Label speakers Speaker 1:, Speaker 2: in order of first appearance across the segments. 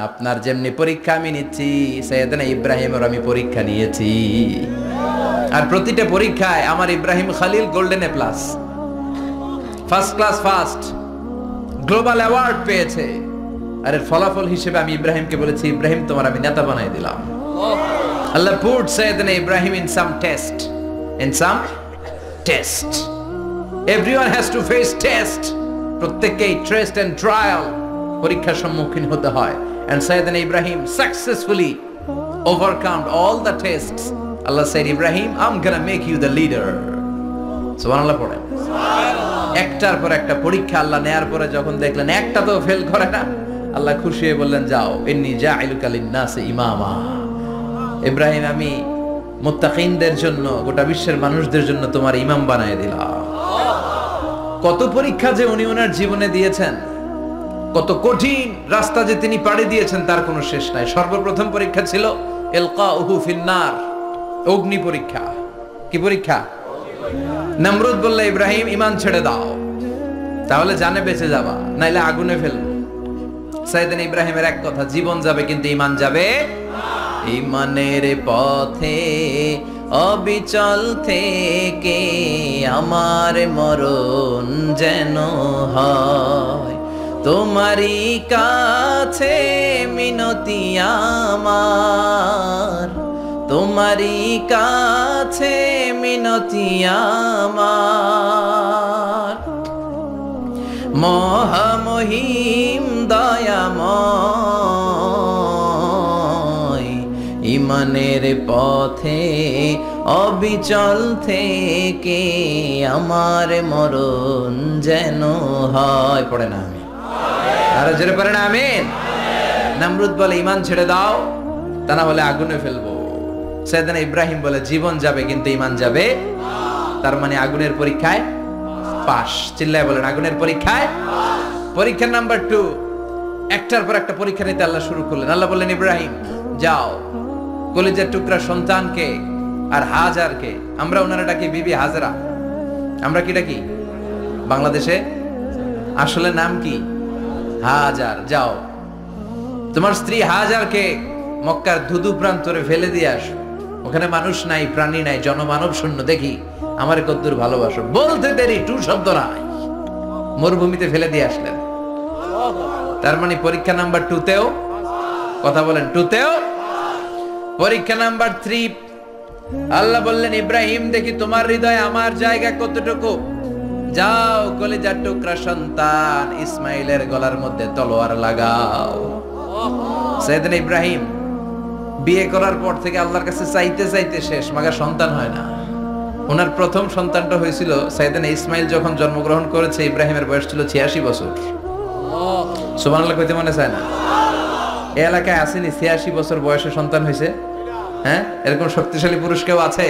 Speaker 1: আপনার যেমনি পরীক্ষা আমি নিচ্ছি সৈয়দনা ইব্রাহিমের আমি পরীক্ষা নিয়েছি আর প্রতিটা পরীক্ষায় আমার Ibrahim Khalil golden A plus first class first global award পেয়েছে আর এর ফলাফল হিসেবে আমি ইব্রাহিমকে বলেছি ইব্রাহিম তোমার আমি নেতা বানাই দিলাম আল্লাহ put Syedna Ibrahim in some test everyone has to face test প্রত্যেককেই টেস্ট এন্ড ট্রায়াল পরীক্ষার সম্মুখীন হতে হয় and Sayyidina Ibrahim successfully overcome all the tests. Allah said, Ibrahim, I'm gonna make you the leader. Subhanallah পড়েন একটার পর একটা পরীক্ষা আল্লাহ নেয়ার পরে যখন দেখলেন একটা তো ফেল করে না আল্লাহ খুশি হয়ে বললেন যাও ইন্নী জাইলুকা লিন-নাসি ইমামা ইব্রাহিম আমি মুত্তাকিনদের জন্য গোটা বিশ্বের মানুষদের জন্য তোমার ইমাম বানায় দিলাম কত পরীক্ষা যে উনি ওনার জীবনে দিয়েছেন কত কঠিন রাস্তা যে তিনি পাড়ি দিয়েছেন তার কোনো শেষ নাই সর্বপ্রথম পরীক্ষা ছিল ইলকাউহু ফিন-নার অগ্নি পরীক্ষা কি পরীক্ষা নমরুদ বলল ইব্রাহিম ঈমান ছেড়ে দাও তাহলে জানে বেঁচে যাবা নাইলে আগুনে ফেলবো সাইয়েদনা ইব্রাহিমের এক কথা জীবন যাবে কিন্তু ঈমান যাবে ঈমানের পথে অবিচল থেকে আমার মরণ যেন হয় তোমারই কাছে মিনতি আমার তোমারই কাছে মিনতি আমার মহামহিম দয়াময় ঈমানের পথে অবিচল থেকে আমার মরণ যেন হয় পড়ে না আমি আর জোরে পড়েন আমিন নমরুদ বলে ঈমান ছেড়ে দাও তা না হলে আগুনে ফেলবো সাইয়েদনা ইব্রাহিম বলে জীবন যাবে কিন্তু ঈমান যাবে তার মানে আগুনের পরীক্ষায় পাস চিল্লায় বলেন আগুনের পরীক্ষায় পরীক্ষা নাম্বার 2 একটার পর একটা পরীক্ষা নিতে আল্লাহ শুরু করলেন আল্লাহ বললেন ইব্রাহিম যাও কলিজার টুকরা সন্তানকে আর হাজারকে আমরা ওনারা ডাকি বিবি হাজরা আমরা কি ডাকি বাংলাদেশে আসলে নাম কি হাজার যাও তোমার স্ত্রী হাজারকে মক্কার ধুধু প্রান্তরে ফেলে দিয়ে আসো ওখানে মানুষ নাই প্রাণী নাই জনমানব শূন্য দেখি আমার কদ্দুর ভালোবাসো বলতে দেরি টু শব্দ নাই মরুভূমিতে ফেলে দিয়ে আসলেন তার মানে পরীক্ষা নাম্বার 2 তেও কথা বলেন 2 তেও পরীক্ষা নাম্বার 3 আল্লাহ বললেন ইব্রাহিম দেখি তোমার হৃদয়ে আমার জায়গা কতটুকু যাও কলিজার টুকরা সন্তান ইসমাইলের গলার মধ্যে তলোয়ার লাগাও সাইয়েদনা ইব্রাহিম বিয়ে করার পর থেকে আল্লাহর কাছে চাইতে চাইতে শেষ মাগা সন্তান হয় না ওনার প্রথম সন্তানটা হয়েছিল সাইয়েদনা ইসমাইল যখন জন্মগ্রহণ করেছে ইব্রাহিমের বয়স ছিল 86 বছর সুবহানাল্লাহ কইতে মনে চায় না এই এলাকায় আসেনি 86 বছর বয়সে সন্তান হয়েছে হ্যাঁ এরকম শক্তিশালী পুরুষ কেউ আছে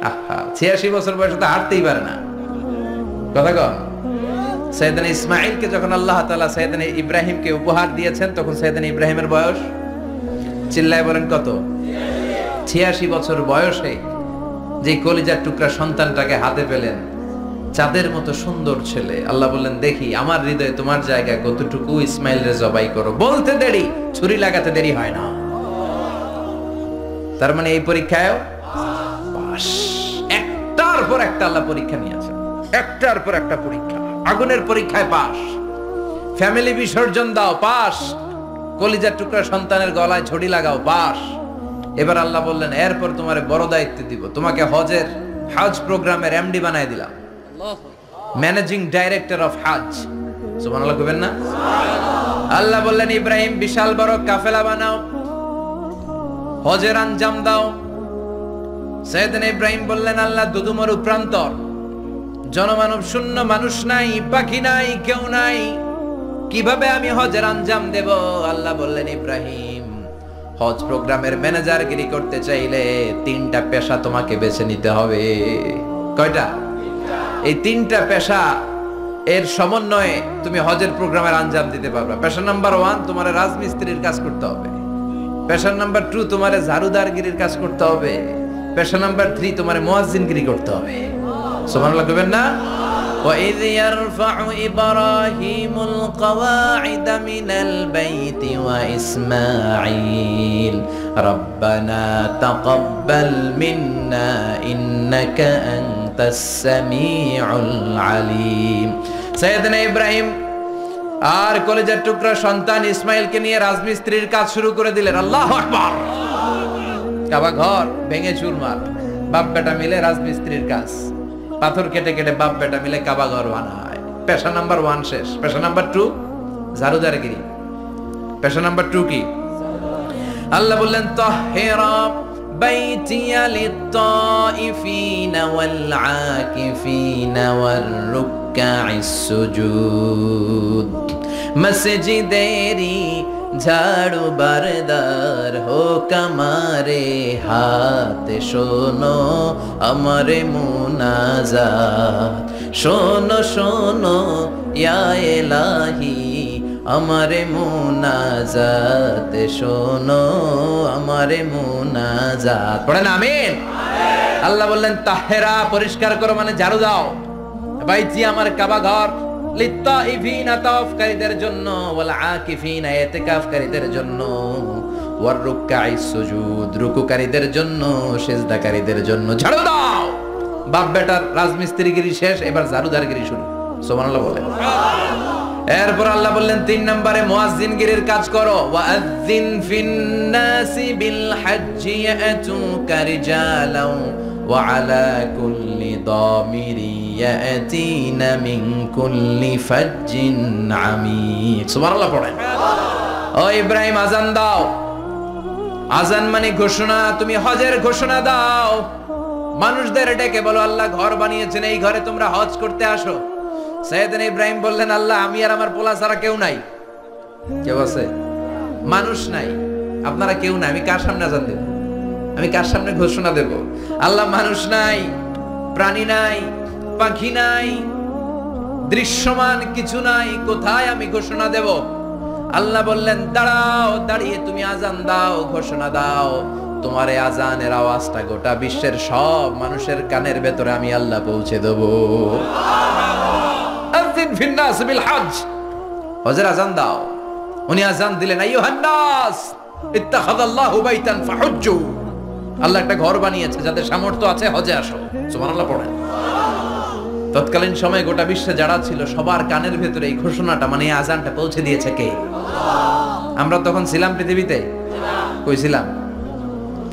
Speaker 1: আহা 86 বছর বয়সে তো হাঁটতেই পারে না কথা কন সাইয়েদনা ইসমাইলকে যখন আল্লাহ তাআলা সাইয়েদনা ইব্রাহিমকে উপহার দিয়েছেন তখন সাইয়েদনা ইব্রাহিমের বয়স চিল্লায় বলেন কত 86 বছর বয়সে যে কলিজার টুকরা সন্তানটাকে হাতে পেলেন চাঁদের মতো সুন্দর ছেলে আল্লাহ বললেন দেখি আমার হৃদয়ে তোমার জায়গা কতটুকু ইসমাইলরে জবাই করো বলতে দেরি ছুরি লাগাতে দেরি হয় না তার মানে এই পরীক্ষায় পাস একটার পর একটা আল্লাহ পরীক্ষা নিয়েছে একটার পর একটা পরীক্ষা আগুনের পরীক্ষায় পাস ফ্যামিলি বিসর্জন দাও পাস কলিজার টুকরা সন্তানের গলায় ছড়ি লাগাও পাস এবার আল্লাহ বললেন এরপর তোমারে বড় দায়িত্ব দিব তোমাকে হজ প্রোগ্রামের এমডি বানায় দিলাম ম্যানেজিং ডাইরেক্টর অফ হজ সুবহানাল্লাহ কইবেন না আল্লাহ বললেন ইব্রাহিম বিশাল বড় কাফেলা বানাও হজের আঞ্জাম দাও সাইয়েদনা ইব্রাহিম বললেন আল্লাহ দুদুমরু প্রান্তর জনমানব শূন্য মানুষ নাই পাখি নাই কেউ নাই কিভাবে আমি হজের আঞ্জাম দেব আল্লাহ বললেন ইব্রাহিম হজ প্রোগ্রামের ম্যানেজারগিরি করতে চাইলে 3টা পেশা তোমাকে বেছে নিতে হবে কয়টা এই 3টা পেশা এর সমন্বয়ে তুমি হজের প্রোগ্রামের আঞ্জাম দিতে পারবে পেশা নাম্বার 1 তোমার রাজমিস্ত্রির কাজ করতে হবে পেশা নাম্বার 2 তোমার ঝাড়ুদারগিরির কাজ করতে হবে পেশা নাম্বার 3 তোমার মুয়াজ্জিনগিরি করতে হবে সুবহানাল্লাহ কইবেন না وإذ يرفع إبراهيم القواعد من البيت وإسماعيل ربنا تقبل منا إنك أنت السميع العليم سيدنا إبراهيم আর কলেজের টুকরা সন্তান ইসমাইলকে নিয়ে রাজমিস্ত্রির কাজ শুরু করে দিলেন। আল্লাহু আকবার। কাবা ঘর ভেঙে চুরমার, বাপ বেটা মিলে রাজমিস্ত্রির কাজ, পাথর কেটে কেটে বাপ বেটা মিলে কাবা ঘর বানায়। পেশা নাম্বার 1 শেষ। পেশা নাম্বার 2 ঝাড়ুদারগিরি। পেশা নাম্বার 2 কি? আল্লাহ বললেন তাহহিরা বাইতিয়া লিত-তাইফিনা ওয়াল আকিফিনা ওয়ার রুকআইস সুজুদ। মসজিদেরি ঝাড়ু বারদার হোক আমারে হাত, শোনো আমারে মুনাজাত, শোনো শোনো ইয়া ইলাহি আমারে মুনাজাত, শোনো আমারে মুনাজাত। পড়েন আমিন। আল্লাহ বললেন তাহেরা পরিষ্কার করো মানে ঝাড়ু দাও, বাইতি আমার কাবা ঘর, লিত্তাইফিনা তাওয়াফকারীদের জন্য, ওয়াল আকিফিনা ইতিকাফকারীদের জন্য, ওয়ার রুকআইস সুজুদ রুকুকারীদের জন্য, সিজদাকারীদের জন্য ঝাড়ু দাও। বাপ বেটার রাজমিস্ত্রিগিরি শেষ, এবার ঝাড়ুদারগিরি শুরু। সুবহানাল্লাহ বলেন। এরপর আল্লাহ বললেন 3 নম্বরে মুয়াজ্জিনগিরির কাজ করো। ওয়াআযিন ফিন-নাসি বিল-হাজ্জি ইয়াতুকা রিজালাও ওয়া আলা কুল্লি দামিরি ইয়াতিনা মিন কুল্লি ফাজ্জিন আমিক। সুবহানাল্লাহ পড়েন। ও ইব্রাহিম আযান দাও। আযান মানে ঘোষণা, তুমি হজের ঘোষণা দাও। মানুষদের ডেকে বলো আল্লাহ ঘর বানিয়েছেন, এই ঘরে তোমরা হজ করতে আসো। সাইয়েদনা ইব্রাহিম বললেন আল্লাহ আমি আর আমার পোলা ছাড়া কেউ নাই। কেউ আছে? মানুষ নাই, আপনারা কেউ নাই, আমি কার সামনে আযান দেব? আমি কার সামনে ঘোষণা দেব? আল্লাহ মানুষ নাই, প্রাণী নাই, পাখি নাই, দৃশ্যমান কিছু নাই, কোথায় আমি ঘোষণা দেব? আল্লাহ বললেন দাঁড়াও, দাঁড়িয়ে তুমি আযান দাও, ঘোষণা দাও। তোমার এই আযানের আওয়াজটা গোটা বিশ্বের সব মানুষের কানের ভেতরে আমি আল্লাহ পৌঁছে দেব। আযিন ফিন-নাস বিল-হজ্জ, হজের আযান দাও। উনি আযান দিলেন আইয়ুহান নাস ইত্তাখাযাল্লাহু বাইতান ফাহুজ্জু। আল্লাহ একটা ঘর বানিয়েছে, যাদের সামর্থ্য আছে হজে আসো। সুবহানাল্লাহ পড়েন। তৎকালীন সময়ে গোটা বিশ্বে যারা ছিল সবার কানের ভেতরে এই ঘোষণাটা মানে এই আযানটা পৌঁছে দিয়েছে কে? আমরা তখন ছিলাম পৃথিবীতে? কই ছিলাম?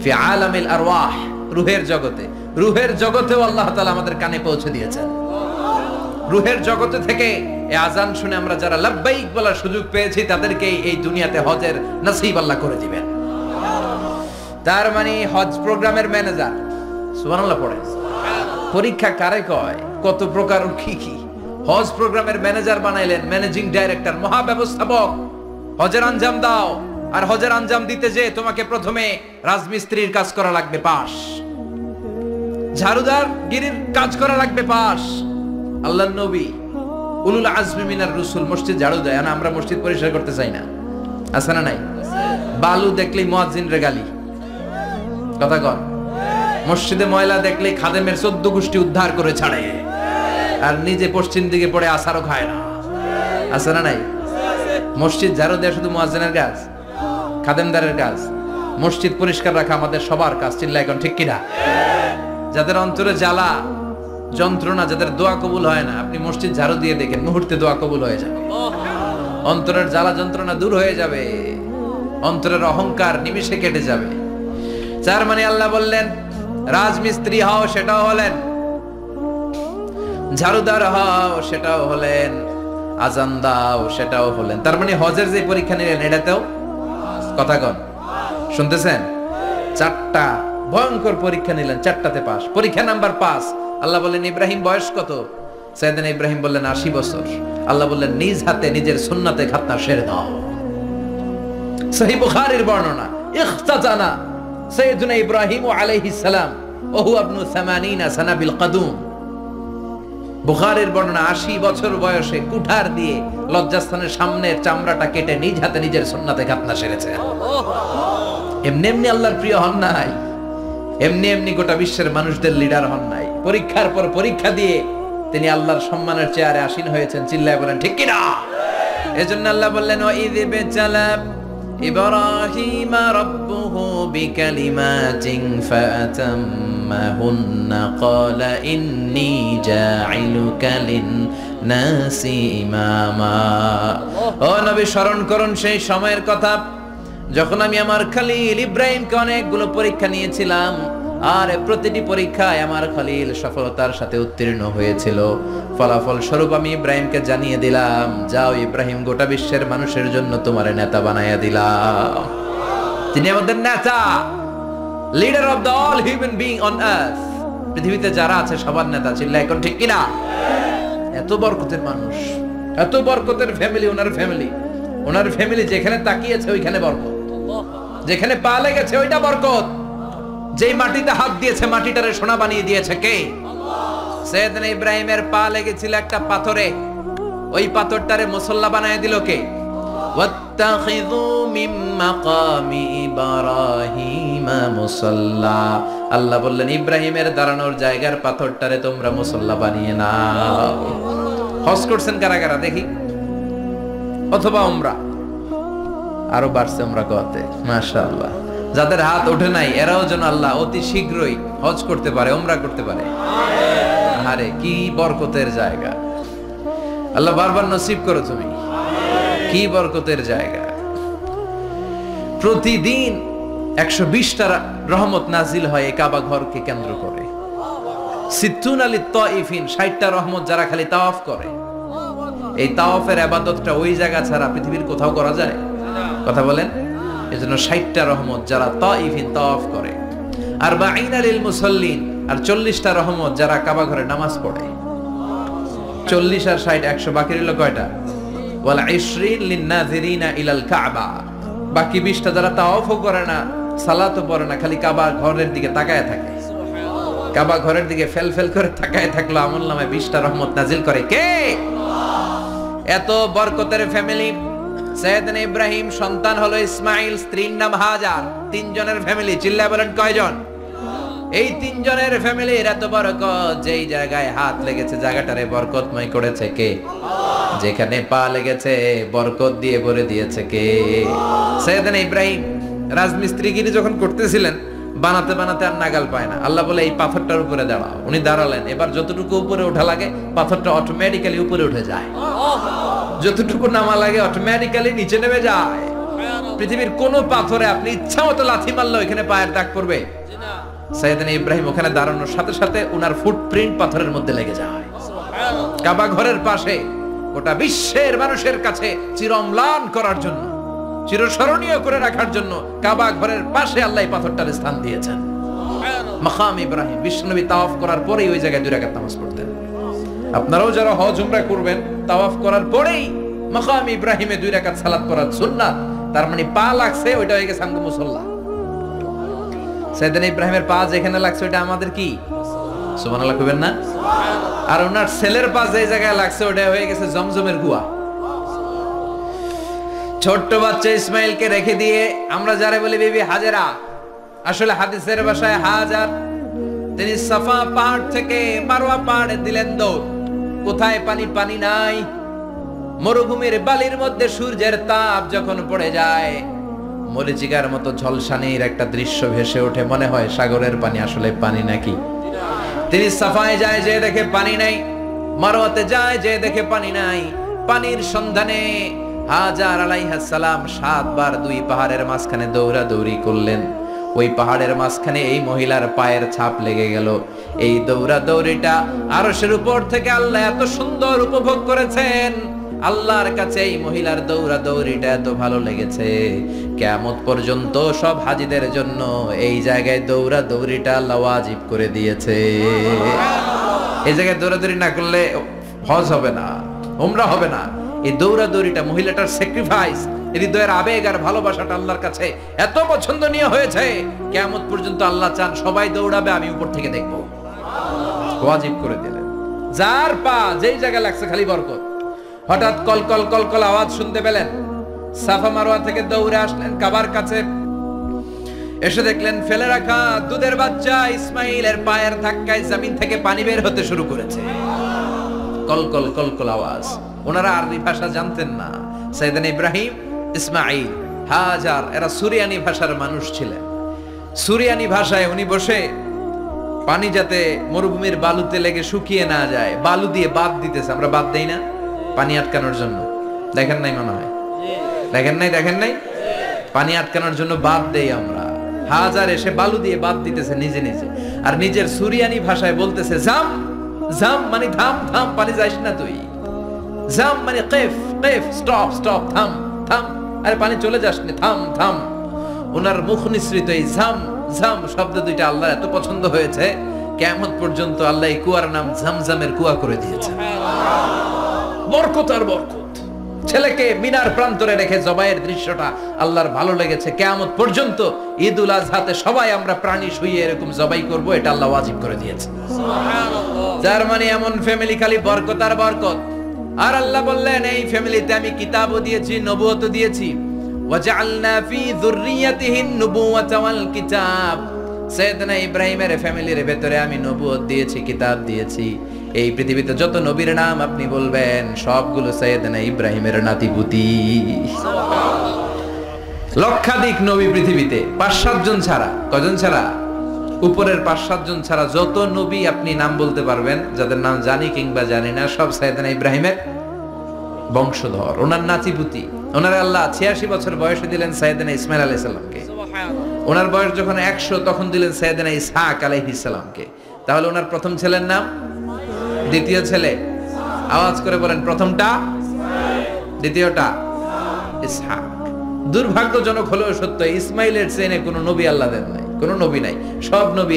Speaker 1: ফি আলামিল আরওয়াহ, রূহের জগতে। রূহের জগতেও আল্লাহ তাআলা আমাদের কানে পৌঁছে দিয়েছেন। রূহের জগতে থেকে এই আযান শুনে আমরা যারা লাব্বাইক বলার সুযোগ পেয়েছি তাদেরকে এই দুনিয়াতে হজের নসিব আল্লাহ করে দিবেন। তার মানে হজ প্রোগ্রামের ম্যানেজার। সুবহানাল্লাহ পড়ে। পরীক্ষা কারে কয়? কত প্রকার কি কি। হজ প্রোগ্রামের ম্যানেজার বানাইলেন, ম্যানেজিং ডাইরেক্টর, মহাব্যবস্থাপক। হজের আঞ্জাম দাও, আর হজের আঞ্জাম দিতে যে তোমাকে প্রথমে রাজমিস্ত্রির কাজ করা লাগবে পাস, ঝাড়ুদার গিরির কাজ করা লাগবে পাস। আল্লাহর নবী উলুল আজমি মিনার রাসূল মসজিদ ঝাড়ু দেয়, আর আমরা মসজিদ পরিষ্কার করতে চাই না। আছে না নাই? বালু দেখলেই মুয়াজ্জিনের গালি। কথা কন। মসজিদে ময়লা দেখলে খাদেমের 14 গোষ্ঠী উদ্ধার করে ছাড়ে, আর নিজে পশ্চিম দিকে পড়ে আসারও খায় না। আছে না নাই? মসজিদ ঝাড়ু দেয়া শুধু মুয়াজ্জিনের কাজ, খাদেমদারের কাজ। মসজিদ পরিষ্কার রাখা আমাদের সবার কাজ। চিল্লায় এখন ঠিক কিনা? যাদের অন্তরে জ্বালা যন্ত্রণা, যাদের দোয়া কবুল হয় না, আপনি মসজিদ ঝাড়ু দিয়ে দেখেন মুহূর্তে দোয়া কবুল হয়ে যাবে। অন্তরের জ্বালা যন্ত্রণা দূর হয়ে যাবে, অন্তরের অহংকার নিমিষে কেটে যাবে। তার মানে আল্লাহ বললেন রাজমিস্ত্রি হও, সেটাও হলেন। ঝাড়ুদার হও, সেটাও হলেন। আযান দাও, সেটাও হলেন। তার মানে হজের যে পরীক্ষা নিলেন এটাতেও কথা কন, শুনতেছেন? 4টা ভয়ঙ্কর পরীক্ষা নিলেন, 4টাতে পাস। পরীক্ষা নাম্বার 5। আল্লাহ বললেন ইব্রাহিম বয়স কত? সাইয়েদনা ইব্রাহিম বললেন 80 বছর। আল্লাহ বললেন নিজ হাতে নিজের সুন্নাতে খাতনা সেরে দাও। সহিহ বুখারীর বর্ণনা, ইখতাজানা সাইয়েদনা ইব্রাহিম আলাইহিস সালাম ওয়া হুয়া ইবনু 80 সানা বিল কদুম। বুখারীর বর্ণনা 80 বছর বয়সে কুঠার দিয়ে লজ্জাস্থানের সামনের চামড়াটা কেটে নিজ হাতে নিজের সুন্নাতে খাতনা সেরেছে। এমনি এমনি আল্লাহর প্রিয় হন নাই, এমনি এমনি গোটা বিশ্বের মানুষদের লিডার হন নাই। পরীক্ষার পর পরীক্ষা দিয়ে তিনি আল্লাহর সম্মানের চেয়ারে আসীন হয়েছেন। চিল্লায় বলেন ঠিক কিনা? এজন্য আল্লাহ বললেন ওয়াইয ইবতালা ইব্রাহিমা রাব্বুহু বিকালিমাতিন ফাআতাম্মাহুন্না ক্বালা ইন্নী জাঈলুকা লিন-নাসি ইমামা। ও নবী, স্মরণ করুন সেই সময়ের কথা যখন আমি আমার খলিল ইব্রাহিমকে অনেকগুলো পরীক্ষা নিয়েছিলাম, আর প্রতিটি পরীক্ষায় আমার খলিল সফলতার সাথে উত্তীর্ণ হয়েছিল। ফলাফল স্বরূপ আমি ইব্রাহিমকে জানিয়ে দিলাম, যাও ইব্রাহিম, গোটা বিশ্বের মানুষের জন্য তোমার নেতা বানাইয়া দিলাম। তিনি আমাদের নেতা, leader of the all human being on earth. পৃথিবীতে যারা আছে সবার নেতা। চিল্লা এখন ঠিক কিনা? এত বরকতের মানুষ, এত বরকতের ফ্যামিলি, ওনার ফ্যামিলি যেখানে তাকিয়েছে ওইখানে বরকত, যেখানে পা লেগেছে ওইটা বরকত। যেই মাটিতে হাত দিয়েছে মাটিটারে সোনা বানিয়ে দিয়েছে কে? সাইয়েদনা ইব্রাহিমের পা লেগেছিল একটা পাথরে, ওই পাথরটারে মুসল্লা বানিয়ে দিল কে? ওয়াত্তাখিযু মিন মাকামি ইব্রাহিমা মুসাল্লা। আল্লাহ বললেন ইব্রাহিমের দাঁড়ানোর জায়গার পাথরটারে তোমরা মুসল্লা বানিয়ে নাও। হজ করছেন কারা কারা দেখি? অথবা উমরা? আরো বাড়ছে উমরা করতে, মাশাআল্লাহ। যাদের হাত ওঠে নাই এরাও যেন আল্লাহ অতি শীঘ্রই হজ করতে পারে, উমরা করতে পারে। আরে কি বরকতের জায়গা! আল্লাহ বারবার নসিব করো তুমি। কি বরকতের জায়গা! প্রতিদিন 120টা রহমত নাজিল হয় এই কাবা ঘরকে কেন্দ্র করে। সিত্তুন আলী তাইফিন, 60টা রহমত যারা খালি তাওয়াফ করে। এই তাওয়াফের ইবাদতটা ওই জায়গা ছাড়া পৃথিবীর কোথাও করা যায়? কথা বলেন। এজন্য 60টা রহমত যারা তাইফিন তাওয়াফ করে, আর 40 লিল মুসাল্লিন, আর 40টা রহমত যারা কাবা ঘরে নামাজ পড়ে। 40 আর 60 100, বাকি রইল কয়টা? ওয়াল 20 লিন নাযিরিনা ইলাল কাবা। বাকি 20টা যারা তাওয়াফও করে না, সালাতও পড়ে না, খালি কাবা ঘরের দিকে তাকায় থাকে। কাবা ঘরের দিকে ফেল ফেল করে তাকায় থাকলো, আমলনামায় 20টা রহমত নাজিল করে কে? এত বরকতের ফ্যামিলি। সাইয়েদনা ইব্রাহিম সন্তান হলো ইসমাইল, স্ত্রীর নাম হাজার। 3 জনের ফ্যামিলি। চিল্লায় বলেন কয়জন? এই 3 জনের ফ্যামিলির এত বরকত, যেই জায়গায় হাত লেগেছে জায়গাটারে বরকতময় করেছে কে? যেখানে পা লেগেছে বরকত দিয়ে ভরে দিয়েছে কে? সাইয়েদনা ইব্রাহিম রাজমিস্ত্রিগিরি যখন করতেছিলেন, বানাতে বানাতে আর নাগাল পায় না। আল্লাহ বলে এই পাথরটার উপরে দাঁড়াও। উনি দাঁড়ালেন। এবার যতটুকু উপরে ওঠা লাগে পাথরটা অটোমেটিক্যালি উপরে উঠে যায়, যতটুকু নামা লাগে অটোমেটিক্যালি নিচে নেমে যায়। পৃথিবীর কোন পাথরে আপনি ইচ্ছা মতো লাথি মারলে ওখানে পায়ের দাগ পড়বে? সাইয়েদনা ইব্রাহিম ওখানে দাঁড়ানোর সাথে সাথে উনার ফুটপ্রিন্ট পাথরের মধ্যে লেগে যায়। কাবা ঘরের পাশে গোটা বিশ্বের মানুষের কাছে চিরম্লান করার জন্য, চিরস্মরণীয় করে রাখার জন্য কাবা ঘরের পাশে আল্লাহ পাথরটার স্থান দিয়েছেন। মাকাম ইব্রাহিম। বিশ্বনবী তাওয়াফ করার পরেই ওই জায়গায় 2 রাকাত নামাজ পড়তেন। আপনারাও যারা হজ উমরা করবেন, তাওয়াফ করার পরেই মাকাম ইব্রাহিমে 2 রাকাত সালাত পড়ার সুন্নাত। তার মানে পা লাগছে, ওইটা হয়ে গেছে আমগো মুসাল্লা। সাইয়েদনা ইব্রাহিমের পা যেখানে লাগছে ওইটা আমাদের কি? সুবহানাল্লাহ কইবেন না? আর ওনার ছেলের পা যে জায়গায় লাগছে ওটা হয়ে গেছে জমজমের কুয়া। ছোট্ট বাচ্চা ইসমাইলকে রেখে দিয়ে আমরা যারা বলি বিবি হাজেরা, আসলে হাদিসের ভাষায় হাজার, তিনি সাফা পাহাড় থেকে মারওয়া পাহাড়ে দিলেন দৌড়। কোথায় পানি? পানি নাই। মরুভূমির বালির মধ্যে সূর্যের তাপ যখন পড়ে যায়, মরিচিকার মতো ঝলসানির একটা দৃশ্য ভেসে ওঠে, মনে হয় সাগরের পানি, আসলে পানি নাকি। তিনি সাফায় যায়, যে দেখে পানি নাই। মারওয়াতে যায়, যে দেখে পানি নাই। পানির সন্ধানে হাজার আলাইহিস সালাম 7 বার 2 পাহাড়ের মাঝখানে দৌড়াদৌড়ি করলেন। ওই পাহাড়ের মাঝখানে এই মহিলার পায়ের ছাপ লেগে গেল। এই দৌড়াদৌড়িটা আরশের উপর থেকে আল্লাহ এত সুন্দর উপভোগ করেছেন। আল্লাহর কাছে এই মহিলার দৌড়াদৌড়িটা এত ভালো লেগেছে, কিয়ামত পর্যন্ত সব হাজীদের জন্য এই জায়গায় দৌড়াদৌড়িটা আল্লাহ ওয়াজিব করে দিয়েছে। এই জায়গায় দৌড়াদৌড়ি না করলে হজ হবে না, উমরা হবে না। এই দৌড়াদৌড়িটা, মহিলাটার স্যাক্রিফাইস, হৃদয়ের আবেগ আর ভালোবাসাটা আল্লাহর কাছে এত পছন্দনীয় হয়েছে, কিয়ামত পর্যন্ত আল্লাহ চান সবাই দৌড়াবে, আমি উপর থেকে দেখব। ওয়াজিব করে দিলেন। যার পা যেই জায়গায় লাগছে খালি বরকত। হঠাৎ কলকল কলকল আওয়াজ শুনতে পেলেন। সাফা মারওয়া থেকে দৌড়ে আসলেন কাবার কাছে। এসে দেখলেন ফেলে রাখা দুধের বাচ্চা ইসমাইলের পায়ের ধাক্কায় জমিন থেকে পানি বের হতে শুরু করেছে। কলকল কলকল আওয়াজ। ওনারা আরবি ভাষা জানতেন না। সাইয়েদনা ইব্রাহিম, ইসমাঈল, হাজার এরা সুরিয়ানি ভাষার মানুষ ছিলেন। সুরিয়ানি ভাষায় উনি বসে পানি যাতে মরুভূমির বালুতে লেগে শুকিয়ে না যায়, বালু দিয়ে বাঁধ দিতেছে। আমরা বাঁধ দেই না পানি আটকানোর জন্য? দেখেন নাই মনে হয়? দেখেন নাই? পানি আটকানোর জন্য বাঁধ দেই আমরা। হাজার এসে বালু দিয়ে বাঁধ দিতেছে নিজে নিজে, আর নিজের সুরিয়ানি ভাষায় বলতেছে জাম জাম, মানে থাম থাম, পানি যাইস না তুই। জাম মানে কেফ কেফ, স্টপ স্টপ, থাম থাম, আরে পানি চলে যাস না, থাম থাম। ওনার মুখ নিঃসৃত এই ঝাম ঝাম শব্দ দুইটা আল্লাহ এত পছন্দ হয়েছে, কিয়ামত পর্যন্ত আল্লাহ এই কুয়ার নাম ঝমঝমের কুয়া করে দিয়েছে। বরকত আর বরকত। ছেলেকে মিনার প্রান্তরে রেখে জবাইয়ের দৃশ্যটা আল্লাহর ভালো লেগেছে। কিয়ামত পর্যন্ত ঈদুল আজহাতে সবাই আমরা প্রাণী শুইয়ে এরকম জবাই করব, এটা আল্লাহ ওয়াজিব করে দিয়েছে। যার মানে এমন ফ্যামিলি খালি বরকত আর বরকত। আর আল্লাহ বললেন এই ফ্যামিলিতে আমি কিতাবও দিয়েছি, নবুয়তও দিয়েছি। ওয়াজআলনা ফি যুররিয়াতিহিন নুবুওয়াতা ওয়াল কিতাব। সাইয়েদনা ইব্রাহিমের ফ্যামিলির ভেতরে আমি নবুয়ত দিয়েছি, কিতাব দিয়েছি। এই পৃথিবীতে যত নবীর নাম আপনি বলবেন সবগুলো সাইয়েদনা ইব্রাহিমের নাতিপুতি। লক্ষাধিক নবী পৃথিবীতে, 5-7 জন ছাড়া। কজন ছাড়া? উপরের 5-7 জন ছাড়া যত নবী আপনি নাম বলতে পারবেন, যাদের নাম জানি কিংবা জানি না, সব সাইয়েদনা ইব্রাহিমের বংশধর, ওনার নাতিপুতি। ওনার আল্লাহ 86 বছর বয়সে দিলেন সাইয়েদনা ইসমাইল আলাইহিস সালামকে। ওনার বয়স যখন 100 তখন দিলেন সাইয়েদনা ইসহাক আলাইহিস সালামকে। তাহলে ওনার প্রথম ছেলের নাম? দ্বিতীয় ছেলে? আওয়াজ করে বলেন, প্রথমটা দ্বিতীয়টা ইসহাক। দুর্ভাগ্যজনক হলেও সত্য, ইসমাইলের চেনে কোনো নবী আল্লাহ দেন নাই, কোনো নবী নাই। সব নবী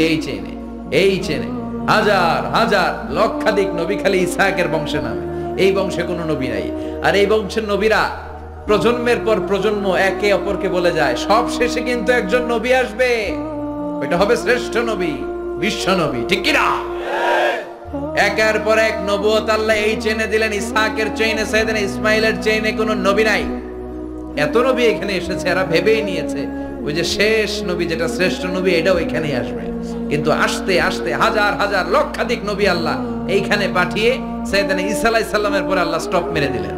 Speaker 1: এই চেনে হাজার হাজার লক্ষাধিক নবী খালি ইসহাকের বংশে নামে। এই বংশে কোনো নবী নাই। আর এই বংশের নবীরা প্রজন্মের পর প্রজন্ম একে অপরকে বলে যায়, সব শেষে কিন্তু একজন নবী আসবে, ওইটা হবে শ্রেষ্ঠ নবী, বিশ্ব নবী। ঠিক কি না? একের পর এক নবুয়ত আল্লাহ এই চেনে দিলেন। ইসহাকের চেইনে, সাইয়েদনা ইসমাইলের চেইনে কোনো নবী নাই। এত নবী এখানে এসেছে, এরা ভেবেই নিয়েছে ওই যে শেষ নবী যেটা শ্রেষ্ঠ নবী এটাও এখানেই আসবে। কিন্তু আস্তে আস্তে হাজার হাজার লক্ষাধিক নবী আল্লাহ এইখানে পাঠিয়ে সাইয়েদনা ঈসা আলাইহিস সালামের পরে আল্লাহ স্টপ মেরে দিলেন।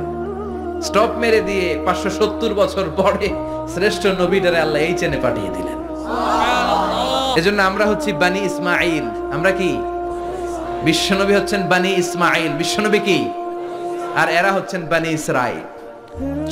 Speaker 1: স্টপ মেরে দিয়ে 570 বছর পরে শ্রেষ্ঠ নবীটারে আল্লাহ এই চেনে পাঠিয়ে দিলেন। এজন্য আমরা হচ্ছি বানি ইসমাঈল। আমরা কি? বিশ্বনবী হচ্ছেন বানি ইসমাঈল। বিশ্বনবী কি? আর এরা হচ্ছেন বানি Israil.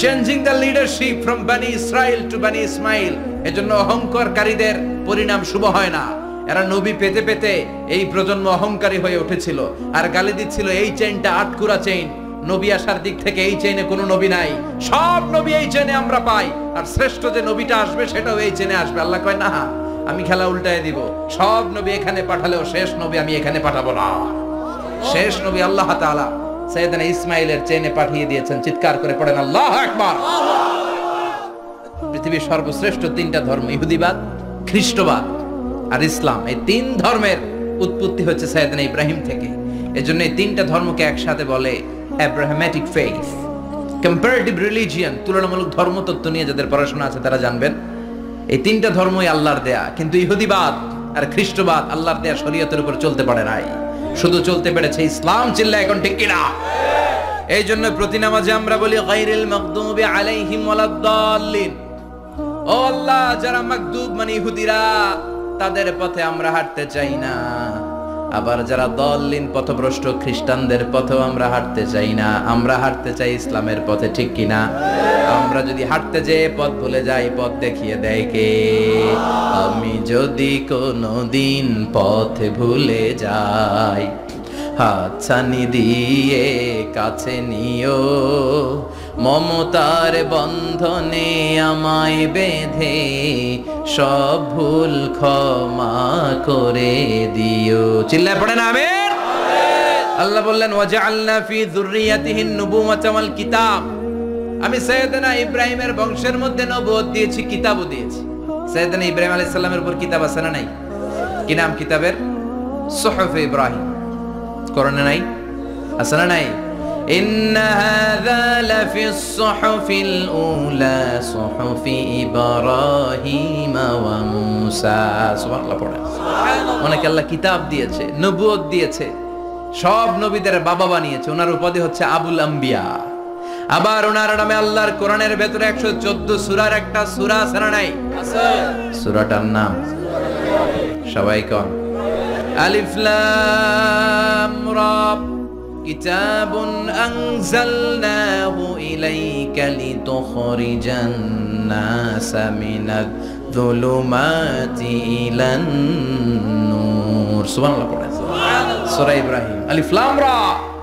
Speaker 1: Changing the leadership from বানি ইসরাইল টু বানি ইসমাঈল। এজন্য অহংকারকারীদের পরিণাম শুভ হয় না। এরা নবী পেতে পেতে এই প্রজন্ম অহংকারী হয়ে উঠেছিল আর গালি দিচ্ছিল এই চেইনটা আটকুরা চেইন, নবী আসার দিক থেকে এই চেইনে কোনো নবী নাই, সব নবী এই চেইনে আমরা পাই, আর শ্রেষ্ঠ যে নবীটা আসবে সেটাও এই চেইনে আসবে। আল্লাহ কয় না, আমি খেলা উল্টায় দিব, সব নবী এখানে পাঠালেও শেষ নবী আমি এখানে পাঠাবো না। শেষ নবী আল্লাহ তাআলা সাইয়েদনা ইসমাইলের চেইনে পাঠিয়ে দিয়েছেন। চিৎকার করে পড়েন আল্লাহু আকবার। পৃথিবীর সর্বশ্রেষ্ঠ 3টা ধর্ম, ইহুদিবাদ, খ্রিস্টবাদ আর ইসলাম, এই 3 ধর্মের উৎপত্তি হচ্ছে সাইয়েদনা ইব্রাহিম থেকে। এজন্য এই 3টা ধর্মকে একসাথে বলে অ্যাব্রাহামেটিক ফেইথ। কম্পারেটিভ রিলিজিয়ন, তুলনামূলক ধর্মতত্ত্ব নিয়ে যাদের পড়াশোনা আছে তারা জানবেন এই 3টা ধর্মই আল্লাহর দেয়া। কিন্তু ইহুদিবাদ আর খ্রিস্টবাদ আল্লাহর দেয়া শরীয়তের উপর চলতে পারে নাই, শুধু চলতে পেরেছে ইসলাম। চিল্লা এখন ঠিক কিনা? এই জন্য প্রতি নামাজে আমরা বলি গায়রিল মাগদুবি আলাইহিম ওয়ালাদ-দাল্লিন। ও আল্লাহ, যারা মাগদুব মানে ইহুদিরা, তাদের পথে আমরা হাঁটতে চাই না। আবার যারা দল্লিন পথভ্রষ্ট খ্রিস্টানদের পথেও আমরা হাঁটতে চাই না। আমরা হাঁটতে চাই ইসলামের পথে। ঠিক কিনা? আমরা যদি হাঁটতে যেয়ে পথ ভুলে যাই, পথ দেখিয়ে দেয় কে? আমি যদি কোনোদিন পথ ভুলে যাই, হাতছানি দিয়ে কাছে নিও, মমতার বন্ধনে আমায় বেঁধে সব ভুল ক্ষমা করে দিও। চিল্লায় পড়েন আমিন। আল্লাহ বললেন ওয়াজআলনা ফি যুররিয়াতিহিন নুবুওয়াতা ওয়াল কিতাব। আমি সাইয়েদনা ইব্রাহিমের বংশের মধ্যে নবুয়ত দিয়েছি, কিতাবও দিয়েছি। সাইয়েদনা ইব্রাহিম আলাইহিস সালামের উপর কিতাব আছে না নাই? কি নাম কিতাবের? সুহুফে ইব্রাহিম। কোরআনে নাই? আছে না নাই? ইন্না হাযা লাফিস সুহুফিল উলা সুহুফি ইব্রাহিম ওয়া মূসা। সুবহানাল্লাহ পড়েন। অনেক আল্লাহ কিতাব দিয়েছে, নবুয়ত দিয়েছে। সব নবীদের বাবা বানিয়েছে। ওনার উপাধি হচ্ছে আবুল আম্বিয়া। আবার ওনার নামে আল্লাহর কোরআনের ভেতরে 114 সূরার একটা সূরা আছে না নাই? আছে। সূরাটার নাম সবাই কোন? আলিফ লাম রা। কিতাবুন আনজালনাহু ইলাইকা লিতুখরিজান নাসা মিনাজ যুলুমাতি ইলান নূর। সুবহানাল্লাহ পড়েন। সূরা ইব্রাহিম। আলিফ লাম রা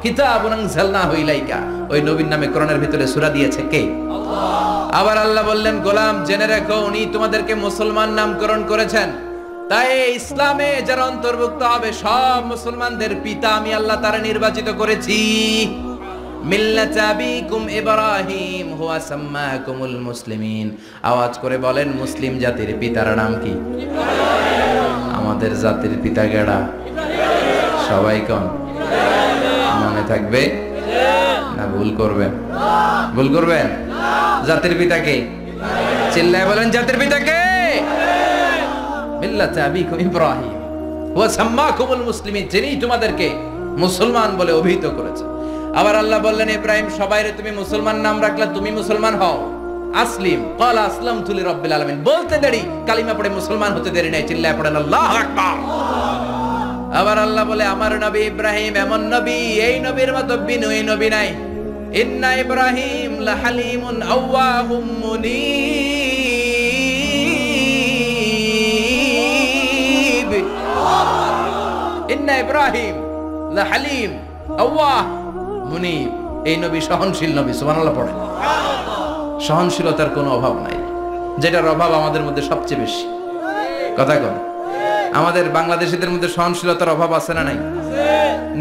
Speaker 1: কিতাবুন আনজালনাহু ইলাইকা। ওই নবীর নামে কোরআনের ভিতরে সূরা দিয়েছে কে? আল্লাহ। আবার আল্লাহ বললেন, গোলাম জেনে রাখো উনি তোমাদেরকে মুসলমান নামকরণ করেছেন। তাই ইসলামে যারা অন্তর্ভুক্ত হবে সব মুসলমানদের পিতা আমি আল্লাহ তারা নির্বাচিত করেছি। মিল্লাত আবিকুম ইব্রাহিম হুয়া সাম্মাকুমুল মুসলিমিন। আওয়াজ করে বলেন, মুসলিম জাতির পিতার নাম কি? আমাদের জাতির পিতা কেডা? সবাই কোন? মনে থাকবে না ভুল করবেন? ভুল করবেন? জাতির পিতা কে? চিল্লায় বলেন, জাতির পিতা কে? মিল্লাত আবিকুম ইব্রাহিম ওয়া সাম্মাকুমুল মুসলিমিন, যিনি তোমাদেরকে মুসলমান বলে অভিহিত করেছেন। আবার আল্লাহ বললেন, ইব্রাহিম সবাইরে তুমি মুসলমান নাম রাখলে, তুমি মুসলমান হও। আসলিম ক্বালা আসলামতু লিরাব্বিল আলামিন বলতে দেরি, কালিমা পড়ে মুসলমান হতে দেরি নাই। চিল্লায় পড়েন আল্লাহু আকবার। আবার আল্লাহ বলে, আমার নবী ইব্রাহিম এমন নবী, এই নবীর মতো বিনয়ী নবী নাই। ইন্না ইব্রাহিম লাহালিমুন আওয়াহুম মুনীব। ইন্না ইব্রাহিম লাহালিম আওয়াহ মুনীব। এই নবী সহনশীল নবী। সুবহানাল্লাহ পড়েন। সহনশীলতার কোনো অভাব নাই, যেটার অভাব আমাদের মধ্যে সবচেয়ে বেশি। কথা কন, আমাদের বাংলাদেশীদের মধ্যে সহনশীলতার অভাব আছে না নাই?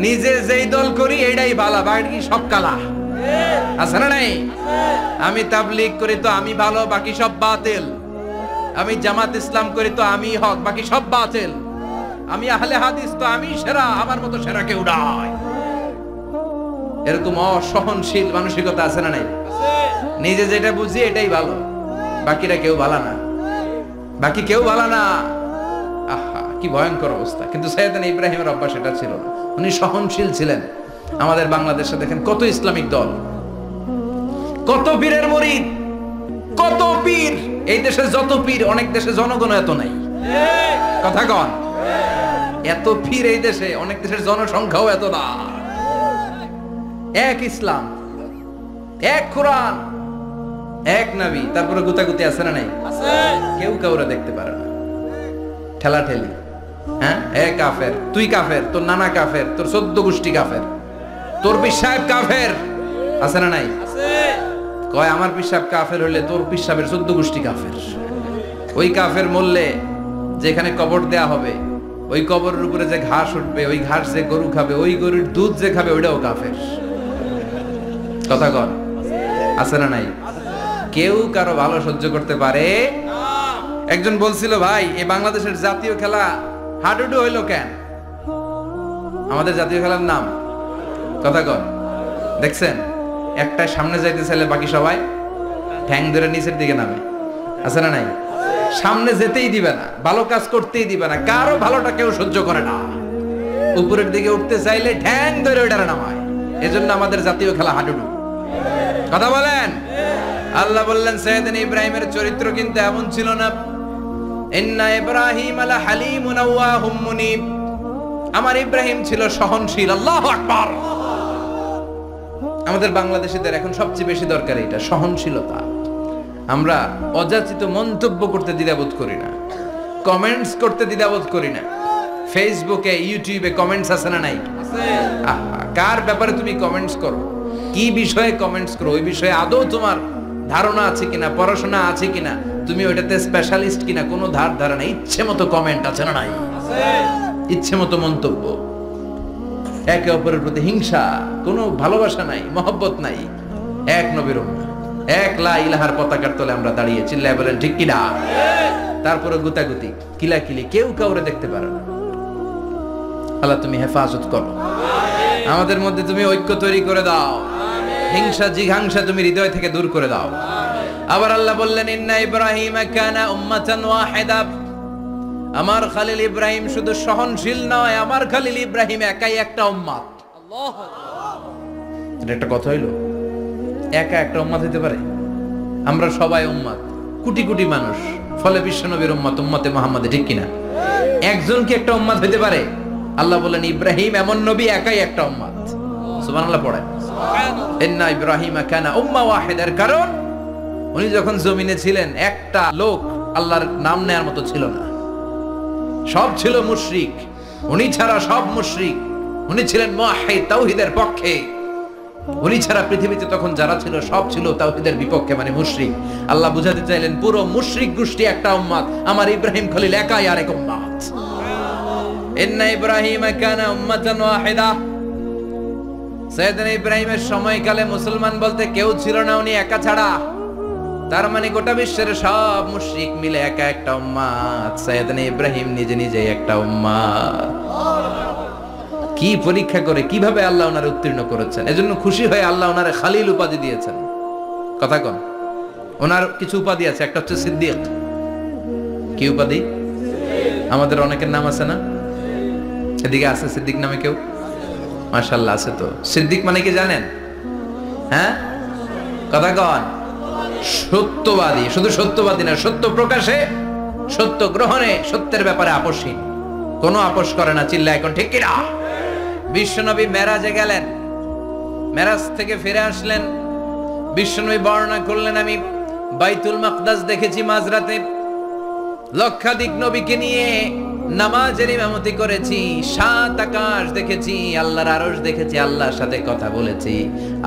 Speaker 1: নিজে যেই দল করি এটাই ভালো, বাকি সব কালা। আছে না নাই? আমি তাবলীগ করি তো আমি ভালো, বাকি সব বাতিল। আমি জামাত ইসলাম করি তো আমি হক, বাকি সব বাতিল। আমি আহলে হাদিস তো আমি সেরা, আমার মতো সেরা কেউ নাই। এরকম অসহনশীল মানসিকতা আছে না নাই? নিজে যেটা বুঝি এটাই ভালো, বাকিরা কেউ ভালো না, বাকি কেউ ভালো না। আহা কি ভয়ঙ্কর অবস্থা। কিন্তু সাইয়েদনা ইব্রাহিমের অভ্যাস এটা ছিল না, উনি সহনশীল ছিলেন। আমাদের বাংলাদেশে দেখেন কত ইসলামিক দল, কত পীরের মুরিদ, কত পীর। এই দেশে যত পীর, অনেক দেশে জনগণ এত নাই। কথা কন, এত পীর এই দেশে, অনেক দেশের জনসংখ্যাও এত না। এক ইসলাম, এক কোরআন, এক নবী, তারপরে গুতাগুতি আছে না নাই? কেউ কাউরে দেখতে পারে না, ঠেলা ঠেলি। হ্যাঁ, এ কাফের, তুই কাফের, তোর নানা কাফের, তোর 14 গোষ্ঠী কাফের, তোর পীর সাহেব কাফের। আছে না নাই? কয় আমার পীর সাহেব কাফের হইলে তোর পীর সাহেবের 14 গোষ্ঠী কাফের। ওই কাফের মরলে যেখানে কবর দেয়া হবে, ওই কবরের উপরে যে ঘাস উঠবে, ওই ঘাস যে গরু খাবে, ওই গরুর দুধ যে খাবে, ওইটাও কাফের। কথা কন, আছে না নাই? কেউ কারো ভালো সহ্য করতে পারে? একজন বলছিল, ভাই এই বাংলাদেশের জাতীয় খেলা হাডুডু হইলো কেন? আমাদের জাতীয় খেলার নাম, কথা কন, দেখছেন একটা সামনে যাইতে চাইলে বাকি সবাই ঠ্যাং ধরে নিচের দিকে নামে। আছে না নাই? সামনে যেতেই দিবে না, ভালো কাজ করতেই দিবে না, কারো ভালোটা কেউ সহ্য করে না। উপরের দিকে উঠতে চাইলে ঠ্যাং ধরে ওইটারে নামায়। এজন্য আমাদের জাতীয় খেলা হাডুডু। কথা বলেন। আল্লাহ বললেন, সাইয়েদনা ইব্রাহিমের চরিত্র কিন্তু এমন ছিল না। ইন্না ইব্রাহিম আলা হালিমুন আওয়াহুম মুনীব। আমার ইব্রাহিম ছিল সহনশীল। আল্লাহু আকবার। আমাদের বাংলাদেশীদের এখন সবচেয়ে বেশি দরকার এটা, সহনশীলতা। আমরা অযাচিত মন্তব্য করতে দ্বিধাবোধ করি না, কমেন্টস করতে দ্বিধাবোধ করি না। ফেসবুকে, ইউটিউবে কমেন্টস আছে না নাই? কার ব্যাপারে তুমি কমেন্টস করো, কি বিষয়ে কমেন্টস করো, ওই বিষয়ে আদৌ তোমার ধারণা আছে কিনা, পড়াশোনা আছে কিনা, তুমি ওইটাতে স্পেশালিস্ট কিনা, কোনো ধারণা। ইচ্ছে মতো কমেন্ট আছে না নাই? ইচ্ছে মতো মন্তব্য, একে অপরের প্রতি হিংসা, কোনো ভালোবাসা নাই, মহব্বত নাই। এক নবীর উম্মাহ, এক লা ইলাহার পতাকার তলে আমরা দাঁড়িয়ে, চিল্লায় বলেন ঠিক কিনা? তারপরে গুতাগুতি, কিলাকিলি, কেউ কাউরে দেখতে পারে না। আল্লাহ তুমি হেফাজত করো, আমাদের মধ্যে তুমি ঐক্য তৈরি করে দাও, হিংসা জিঘাংসা তুমি হৃদয় থেকে দূর করে দাও। আবার আল্লাহ বললেন, ইন্না ইব্রাহিম কানা উম্মাতান ওয়াহিদা। আমার খলিল ইব্রাহিম শুধু সহনশীল নয়, আমার খলিল ইব্রাহিম একাই একটা উম্মত। এটা একটা কথা হইলো, একা একটা উম্মাত হইতে পারে? আমরা সবাই উম্মাত, কোটি কোটি মানুষ, ফলে বিশ্বনবীর উম্মাত, উম্মতে মুহাম্মাদে, ঠিক কিনা? একজন কি একটা উম্মাত হইতে পারে? আল্লাহ বলেন ইব্রাহিম এমন নবী, একাই একটা উম্মাত। সুবহানাল্লাহ পড়েন। ইন্না ইব্রাহিমা কানা উম্মাহ ওয়াহিদার, কারণ উনি যখন জমিনে ছিলেন একটা লোক আল্লাহর নাম নেয়ার মতো ছিল না, সব ছিল মুশরিক, উনি ছাড়া সব মুশরিক। উনি ছিলেন মুওয়াহহিদ, তাওহীদের পক্ষে। উনি ছাড়া পৃথিবীতে তখন যারা ছিল সব ছিল তাওহীদের বিপক্ষে, মানে মুশরিক। আল্লাহ বুঝাতে চাইলেন পুরো মুশরিক গোষ্ঠী একটা উম্মাত, আমার ইব্রাহিম খলিল একাই আরেক উম্মাত। ইন্না ইব্রাহিমা কানা উম্মাতান ওয়াহিদা। সাইয়েদনা ইব্রাহিমের সময়কালে মুসলমান বলতে কেউ ছিল না, উনি একা ছাড়া। তার মানে গোটা বিশ্বের সব মুশরিক মিলে একা একটা উম্মাত, সাইয়েদনা ইব্রাহিম নিজে নিজে একটা উম্মাত। কি পরীক্ষা করে কিভাবে আল্লাহ ওনারে উত্তীর্ণ করেছেন, এজন্য খুশি হয়ে আল্লাহ ওনারে খালিল উপাধি দিয়েছেন। কথা কন, ওনার কিছু উপাধি আছে, একটা হচ্ছে সিদ্দিক। কি উপাধি? আমাদের অনেকের নাম আছে না? এদিকে আছে সিদ্দিক নামে কেউ? মাশাআল্লাহ আছে। তো সিদ্দিক মানে কি জানেন? হ্যাঁ, কথা কন। সত্যবাদী, শুধু সত্যবাদী না, সত্য প্রকাশে, সত্য গ্রহণে, সত্যের ব্যাপারে আপোষহীন, কোনো আপোষ করে না। চিল্লা এখন ঠিক কিনা? বিশ্বনবী মেরাজে গেলেন, মেরাজ থেকে ফিরে আসলেন, বিশ্বনবী বর্ণনা করলেন আমি বাইতুল মাকদাস দেখেছি মাঝরাতে, লক্ষাধিক নবীকে নিয়ে নামাজের ইমামতি করেছি, 7 আকাশ দেখেছি, আল্লাহর আরশ দেখেছি, আল্লাহর সাথে কথা বলেছি,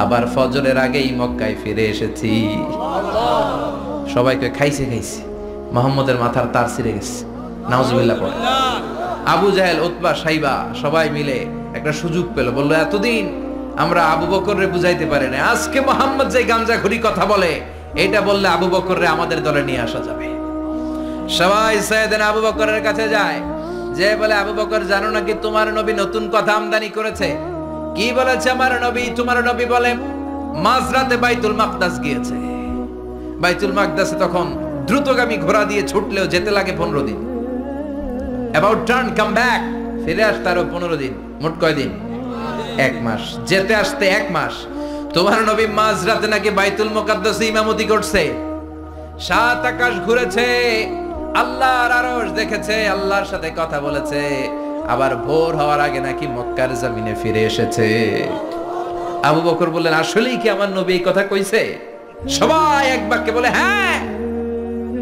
Speaker 1: আবার ফজরের আগেই মক্কায় ফিরে এসেছি। সবাইকে খাইছে খাইছে, মুহাম্মদের মাথার তার ছিঁড়ে গেছে, নাউজুবিল্লাহ পড়ে। আবু জাহেল, উতবা, সাইবা সবাই মিলে একটা সুযোগ পেল, বললো এতদিন আমরা আবু বকররে বুঝাইতে পারি না, আজকে মুহাম্মদ যে গাঞ্জাখুরি কথা বলে, এটা বললে আবু বকররে আমাদের দলে নিয়ে আসা যাবে। সবাই সাইয়েদনা আবু বকরের কাছে যায়, যে বলে আবু বকর জানো নাকি তোমার নবী নতুন কথা আমদানি করেছে? কি বলেছে আমার নবী? তোমার নবী বলে মাঝরাতে বাইতুল মাকদাস গিয়েছে। বাইতুল মাকদাসে তখন দ্রুতগামী ঘোড়া দিয়ে ছুটলেও যেতে লাগে 15 দিন। অ্যাবাউট টার্ন কাম ব্যাক, ফিরে আসতে আরো 15 দিন, মোট কয় দিন? 1 মাস। যেতে আসতে 1 মাস। তোমার নবী মাঝরাতে নাকি বাইতুল মুকাদ্দাসে ইমামতি করছে, 7 আকাশ ঘুরেছে, আল্লাহর আরশ দেখেছে, আল্লাহর সাথে কথা বলেছে, আবার ভোর হওয়ার আগে নাকি মক্কার জমিনে ফিরে এসেছে। আবু বকর বললেন আসলেই কি আমার নবী এই কথা কইছে? সবাই এক বাক্যে বলে হ্যাঁ,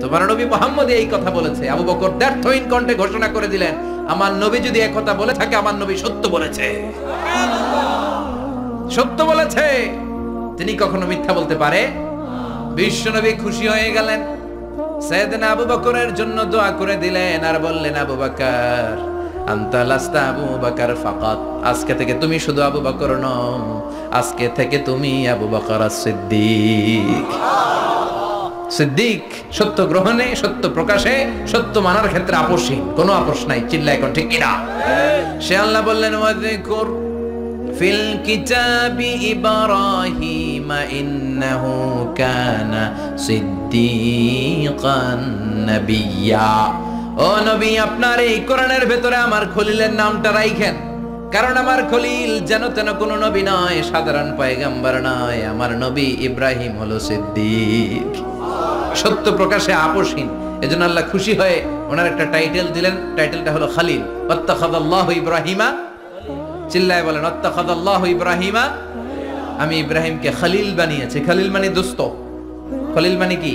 Speaker 1: তোমার নবী মুহাম্মদ এই কথা বলেছে। আবু বকর দ্ব্যর্থহীন কণ্ঠে ঘোষণা করে দিলেন, আমার নবী যদি এই কথা বলে থাকে, আমার নবী সত্য বলেছে, সত্য বলেছে, তিনি কখনো মিথ্যা বলতে পারে? বিশ্বনবী খুশি হয়ে গেলেন, সাইয়েদনা আবু বকরের জন্য দোয়া করে দিলেন, আর বললেন আবু বকর আনতা লাস্তা আবু বকর ফাকাত, আজকে থেকে তুমি শুধু আবু বকর নও, আজকে থেকে তুমি আবু বকর as-সিদ্দিক। সিদ্দিক সত্য গ্রহণে, সত্য প্রকাশে, সত্য মানার ক্ষেত্রে আপোষহীন, কোনো আপোষ নাই। চিল্লা এখন ঠিক কিনা? সে আল্লাহ বললেন ওয়াযকুর ফিল কিতাবি ইব্রাহিম ইন্নাহু কানা সিদ্দিকান নাবিয়্যা। ও নবী, আপনার এই কোরআনের ভেতরে আমার খলিলের নামটা রাখেন, কারণ আমার খলিল যেন তেন কোন নবী নয়, সাধারণ পয়গম্বর নয়, আমার নবী ইব্রাহিম হলো সিদ্দিক, সত্য প্রকাশে আপোষহীন। এজন্য আল্লাহ খুশি হয়ে ওনার একটা টাইটেল দিলেন, টাইটেলটা হলো খালিল। ওয়াত্তাখাযাল্লাহু ইব্রাহিমা, চিল্লায় বলেন ওয়াত্তাখাযাল্লাহু ইব্রাহিমা, আমি ইব্রাহিমকে খালিল বানিয়েছি। খালিল মানে দোস্ত। খলিল মানে কি?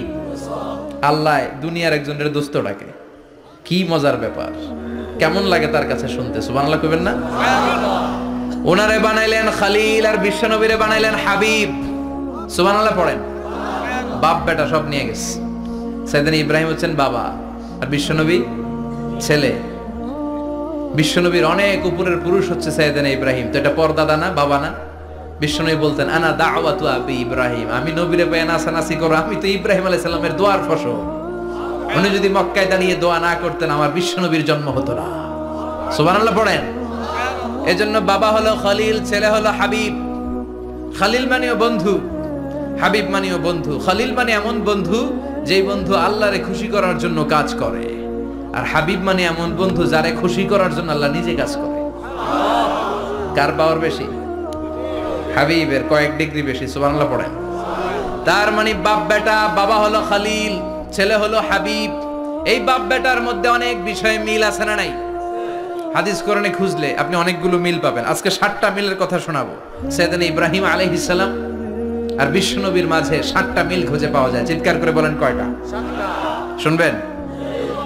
Speaker 1: আল্লাহ দুনিয়ার একজনের দোস্ত ডাকে। কি মজার ব্যাপার, কেমন লাগে তার কাছে শুনতে? সুবহানাল্লাহ কইবেন না? ওনারে বানাইলেন খালিল, আর বিশ্বনবীরে বানাইলেন হাবিব। সুবহানাল্লাহ পড়েন। বাপ বেটা সব নিয়ে গেছে। সাইয়েদনা ইব্রাহিম হচ্ছেন বাবা, আর বিশ্বনবী ছেলে। বিশ্বনবীর অনেক উপরের পুরুষ হচ্ছে সাইয়েদনা ইব্রাহিম। তো এটা পরদাদা না, বাবা না? বিশ্বনবী বলতেন আনা দাওয়াতু আবি ইব্রাহিম, আমি নবীরে পেয়ে নাসানাসি করো, আমি তো ইব্রাহিম আলাইহিস সালামের দোয়ার ফসল। উনি যদি মক্কায় দাঁড়িয়ে দোয়া না করতেন, আমার বিশ্বনবীর জন্ম হতো না। সুবহানাল্লাহ পড়েন। এজন্য বাবা হলো খলিল, ছেলে হলো হাবিব। খলিল মানেও বন্ধু, হাবিব মানেও বন্ধু। খলিল মানে এমন বন্ধু যেই বন্ধু আল্লাহরে খুশি করার জন্য কাজ করে, আর হাবিব মানে এমন বন্ধু যারে খুশি করার জন্য আল্লাহ নিজে কাজ করে। কার পাওয়ার বেশি? হাবিবের কয়েক ডিগ্রি বেশি, সুবহানাল্লাহ পড়েন। তার মানে বাপ বেটা, বাবা হলো খলিল, ছেলে হলো হাবিব। এই বাপ বেটার মধ্যে অনেক বিষয়ে মিল আছে না নাই? হাদিস কোরআনে খুঁজলে আপনি অনেকগুলো মিল পাবেন। আজকে 7টা মিলের কথা শোনাবো। সাইয়েদনা ইব্রাহিম আলাইহিস সালাম আর বিশ্বনবীর মাঝে 7টা মিল খুঁজে পাওয়া যায়। চিৎকার করে বলেন কয়টা? 7টা। শুনবেন?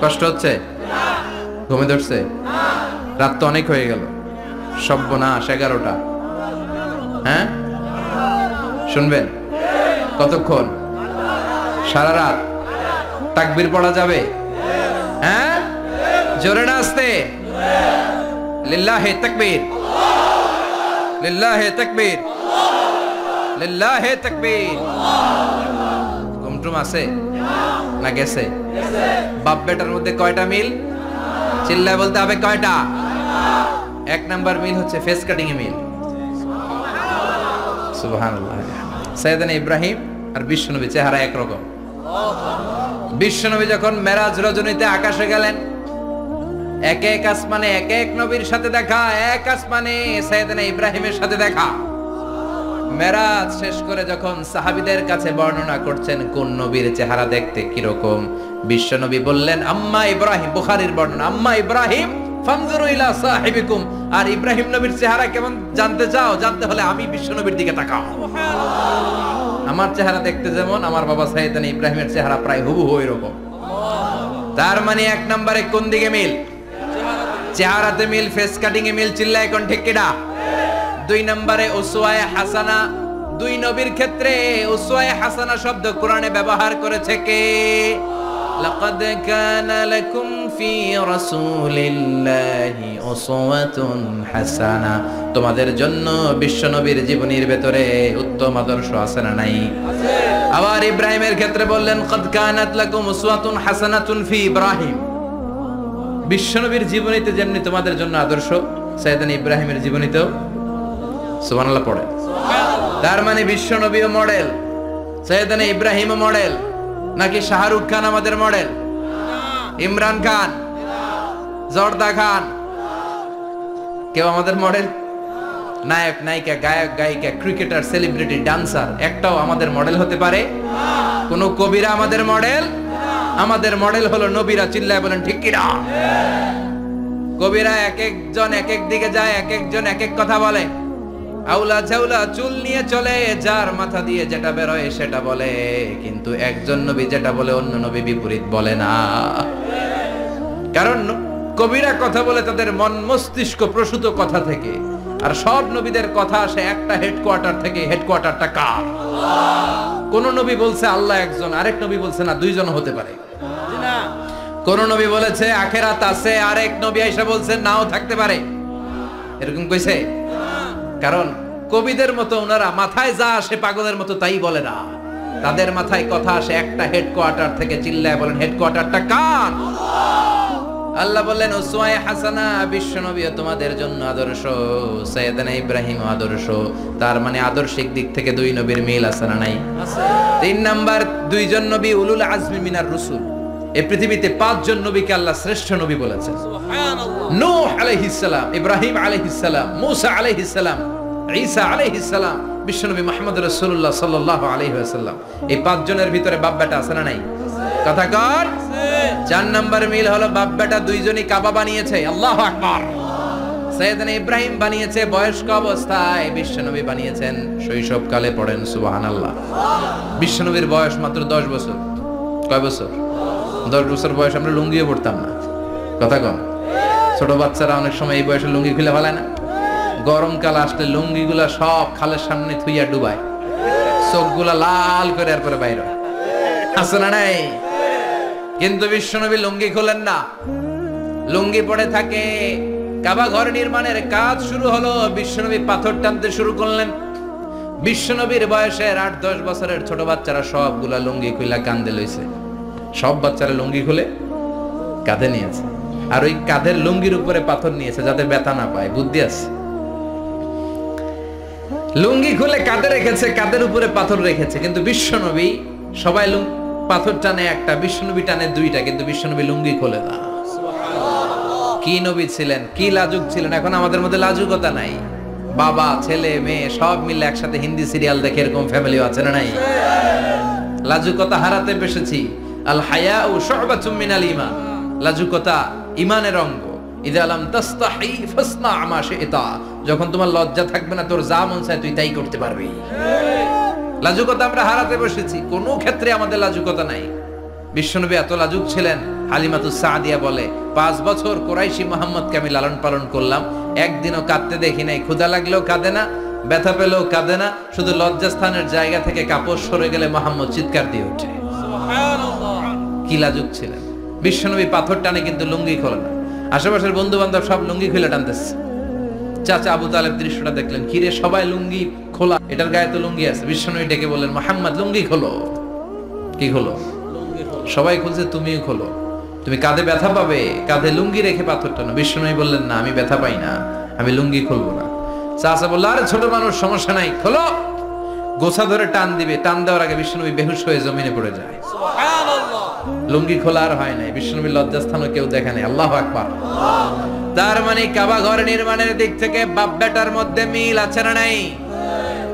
Speaker 1: কষ্ট হচ্ছে? ঘুমে ধরছে? রাত তো অনেক হয়ে গেল। সর্বনাশ, 11টা। হ্যাঁ, শুনবেন? কতক্ষণ? সারা রাত। তাকবীর পড়া যাবে? হ্যাঁ, জোরে না আস্তে? লিল্লাহে তাকবীর, লিল্লাহে তাকবীর, লিল্লাহে তাকবীর। ঘুমটুম আছে না গেছে? বাপ বেটার মধ্যে কয়টা মিল? চিল্লায় বলতে হবে কয়টা? 1 নাম্বার মিল হচ্ছে ফেস কাটিং এ মিল। সুবহানাল্লাহ। সাইয়েদনা ইব্রাহিম আর বিশ্বনবী চেহারা একরকম। বিশ্বনবী যখন মেরাজ রজনীতে আকাশে গেলেন, এক এক আসমানে এক এক নবীর সাথে দেখা, এক আসমানে সাইয়েদনা ইব্রাহিমের সাথে দেখা। মেরাজ শেষ করে যখন সাহাবীদের কাছে বর্ণনা করছেন কোন নবীর চেহারা দেখতে কিরকম, বিশ্বনবী বললেন আম্মা ইব্রাহিম, বুখারীর বর্ণনা, আম্মা ইব্রাহিম ফানজুরু ইলা সাহিবিকুম। আর ইব্রাহিম নবীর চেহারা কেমন জানতে চাও? জানতে হলে আমি বিশ্বনবীর দিকে তাকাও। আমার চেহারা দেখতে যেমন, আমার বাবা সাইয়েদনা ইব্রাহিমের চেহারা প্রায় হুবহু এরকম। তার মানে 1 নম্বরে কোন দিকে মিল? চেহারাতে মিল, ফেস কাটিং এ মিল। চিল্লায় কোন ঠিক কিনা? 2 নম্বরে উসওয়ায়ে হাসানা। 2 নবীর ক্ষেত্রে উসওয়ায়ে হাসানা শব্দ কোরআনে ব্যবহার করেছে কে? লাকাদ কানা লাকুম ফি রাসূলিল্লাহি উসওয়াতুন হাসানা। তোমাদের জন্য বিশ্বনবীর জীবনীর ভেতরে উত্তম আদর্শ আছে না নাই? আছে। আবার ইব্রাহিমের ক্ষেত্রে বললেন কাদ কানাত লাকুম উসওয়াতুন হাসানাতুন ফি ইব্রাহিম। বিশ্বনবীর জীবনীতে যেমনি তোমাদের জন্য আদর্শ, সাইয়েদনা ইব্রাহিমের জীবনীতেও। সুবহানাল্লাহ পড়ে। তার মানে বিশ্বনবীও মডেল, সাইয়েদনা ইব্রাহিমও মডেল। নাকি শাহরুখ খান আমাদের মডেল? ইমরান খান, জর্দা খান, কেউ আমাদের মডেল? নায়ক নায়িকা, গায়ক গায়িকা, ক্রিকেটার, সেলিব্রিটি, ডান্সার একটাও আমাদের মডেল হতে পারে? কোন কবিরা আমাদের মডেল? আমাদের মডেল হলো নবীরা। চিল্লায় বলেন ঠিক কিনা? কবিরা এক একজন এক এক দিকে যায়, এক একজন এক এক কথা বলে। আউলা ঝাউলা চুল নিয়ে চলে, যার মাথা দিয়ে যেটা বেরোয় সেটা বলে, কিন্তু একজন নবী যেটা বলে অন্য নবী বিপরীত বলে না। কারণ কবিরা কথা বলে তাদের মন মস্তিষ্ক প্রসূত কথা থেকে, আর সব নবীদের কথা আসে একটা হেডকোয়ার্টার থেকে। হেডকোয়ার্টারটা কার? কোন নবী বলছে আল্লাহ একজন, আরেক নবী বলছে না দুইজন হতে পারে। কোন নবী বলেছে আখেরাত আছে, আরেক নবী আইসা বলছে নাও থাকতে পারে। এরকম কইছে? কারণ কবিদের মতো ওনারা মাথায় যা আসে পাগলের মতো তাই বলে না। তাদের মাথায় কথা আসে একটা হেডকোয়ার্টার থেকে। চিল্লায় বলেন হেডকোয়ার্টারটা কার? আল্লাহ বললেন উসওয়ায়ে হাসানা, বিশ্বনবীও তোমাদের জন্য আদর্শ, সাইয়েদনা ইব্রাহিম আদর্শ। তার মানে আদর্শিক দিক থেকে 2 নবীর মিল আছে না নাই? আছে। 3 নাম্বার, 2 জন নবী উলুল আজমি মিনার রাসূল। এই পৃথিবীতে 5 জন নবীকে আল্লাহ শ্রেষ্ঠ নবী বলেছেন। সুবহানাল্লাহ। নূহ আলাইহিস সালাম, ইব্রাহিম আলাইহিস সালাম, মুসা আলাইহিস সালাম, ঈসা আলাইহিস সালাম, বিশ্বনবী মুহাম্মদ রাসূলুল্লাহ সাল্লাল্লাহু আলাইহি ওয়াসাল্লাম। এই 5 জনের ভিতরে বাপ বেটা আছে না নাই? কথা কর। 4 নাম্বার মিল হলো বাপ বেটা 2 জনই কাবা বানিয়েছে। আল্লাহু আকবার। সাইয়েদনা ইব্রাহিম বানিয়েছে বয়স্ক অবস্থায়, বিশ্বনবী বানিয়েছেন শৈশবকালে। পড়েন সুবহানাল্লাহ। বিশ্বনবীর বয়স মাত্র 10 বছর। কয় বছর? 10 বছর বয়স আমরা লুঙ্গিও পড়তাম না। কথা কন। ছোট বাচ্চারা অনেক সময় এই বয়সে লুঙ্গি খুলে ফেলায় না? গরমকাল আসলে লুঙ্গিগুলা সব খালের সামনে থুইয়া ডুবায়, চোখগুলা লাল করে এরপরে বাইরে আছে না নাই? কিন্তু বিশ্বনবী লুঙ্গি খোলেন না, লুঙ্গি পড়ে থাকে। কাবা ঘর নির্মাণের কাজ শুরু হলো, বিশ্বনবী পাথর টানতে শুরু করলেন। বিশ্বনবীর বয়সের 8-10 বছরের ছোট বাচ্চারা সবগুলা লুঙ্গি খুইলা কাঁধে লইছে। সব বাচ্চারা লুঙ্গি খুলে কাঁধে নিয়েছে, আর ওই কাঁধের লুঙ্গির উপরে পাথর নিয়েছে যাতে ব্যথা না পায়। বুদ্ধি আছে। লুঙ্গি খুলে কাঁধে রেখেছে, কাঁধের উপরে পাথর রেখেছে। কিন্তু বিশ্বনবী, সবাই পাথর টানে একটা, বিশ্বনবী টানে 2টা, কিন্তু বিশ্বনবী লুঙ্গি খোলে না। কি নবী ছিলেন, কি লাজুক ছিলেন! এখন আমাদের মধ্যে লাজুকতা নাই। বাবা ছেলে মেয়ে সব মিলে একসাথে হিন্দি সিরিয়াল দেখে এরকম ফ্যামিলিও আছে না নাই? লাজুকতা হারাতে বসেছি। আল হায়াউ শু'বাতুম মিনাল ঈমান, লাজুকতা ঈমানের অঙ্গ। ইযা লাম তাস্তাহি ফাসনা মা শি'তা, যখন তোমার লজ্জা থাকবে না তোর যা মন চায় তুই তাই করতে পারবি। লাজুকতা আমরা হারাতে বসেছি, কোনো ক্ষেত্রে আমাদের লাজুকতা নাই। বিশ্বনবী এত লাজুক ছিলেন, হালিমাতুস সাদিয়া বলে 5 বছর কুরাইশি মুহাম্মদকে আমি লালন পালন করলাম, একদিনও কাঁদতে দেখি নাই। ক্ষুধা লাগলেও কাঁদে না, ব্যথা পেলেও কাঁদে না, শুধু লজ্জাস্থানের জায়গা থেকে কাপড় সরে গেলে মুহাম্মদ চিৎকার দিয়ে ওঠে। সুবহানাল্লাহ, কি লাজুক ছিলেন। বিশ্বনবী পাথর টানে কিন্তু লুঙ্গি খোলে না। আশেপাশের বন্ধু বান্ধব সব লুঙ্গি খুলে টানতেছে। চাচা আবু তালেব দৃশ্যটা দেখলেন, কিরে সবাই লুঙ্গি খোলা, এটার গায়ে তো লুঙ্গি আছে। বিশ্বনবী ডেকে বললেন, মুহাম্মদ লুঙ্গি খোলো। কি খোলো? সবাই খুলছে, তুমিও খোলো। তুমি কাঁধে ব্যথা পাবে, কাঁধে লুঙ্গি রেখে পাথর টানো। বিশ্বনবী বললেন, না আমি ব্যথা পাই না, আমি লুঙ্গি খুলবো না। চাচা বলল, আরে ছোট মানুষ, সমস্যা নাই, খোলো। গোছা ধরে টান দিবে, টান দেওয়ার আগে বিশ্বনবী বেহুশ হয়ে জমিনে পড়ে যায়। সুবহানাল্লাহ, লুঙ্গি খোলা আর হয় নাই। বিশ্বনবীর লজ্জাস্থানও কেউ দেখে নাই। আল্লাহু আকবার। তার মানে কাবা ঘর নির্মাণের দিক থেকে বাপ বেটার মধ্যে মিল আছে না নাই?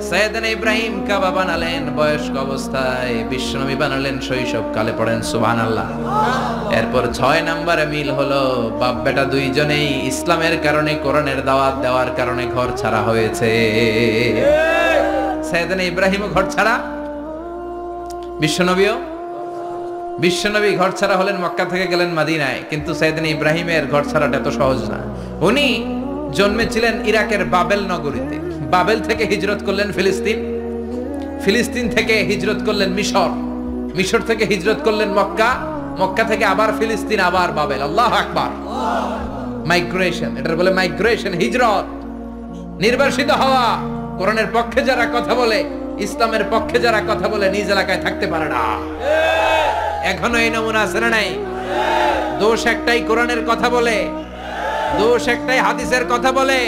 Speaker 1: সাইয়েদনা ইব্রাহিম কাবা বানালেন বয়স্ক অবস্থায়, বিশ্বনবী বানালেন শৈশবকালে। পড়েন সুবহানাল্লাহ। এরপর 6 নম্বরে মিল হলো, বাপ বেটা দুইজনেই ইসলামের কারণে, কোরআনের দাওয়াত দেওয়ার কারণে ঘর ছাড়া হয়েছে। সাইয়েদনা ইব্রাহিমও ঘর ছাড়া, বিশ্বনবী ঘর ছাড়া হলেন, মক্কা থেকে গেলেন মদিনায়। কিন্তু সাইয়েদনা ইব্রাহিমের ঘর ছাড়াটা এত সহজ না। উনি জন্মেছিলেন ইরাকের বাবেল নগরীতে। বাবেল থেকে হিজরত করলেন ফিলিস্তিন, ফিলিস্তিন থেকে হিজরত করলেন মিশর, মিশর থেকে হিজরত করলেন মক্কা, মক্কা থেকে আবার ফিলিস্তিন, আবার বাবেল। আল্লাহু আকবার। মাইগ্রেশন, এটার বলে মাইগ্রেশন, হিজরত, নির্বাসিত হওয়া। কোরআনের পক্ষে যারা কথা বলে, ইসলামের পক্ষে যারা কথা বলে, নিজ এলাকায় থাকতে পারে না। এখনো এই নমুনা আছে না নাই? দোষ একটাই, কোরআনের কথা বলে। দোষ একটাই, হাদিসের কথা বলে।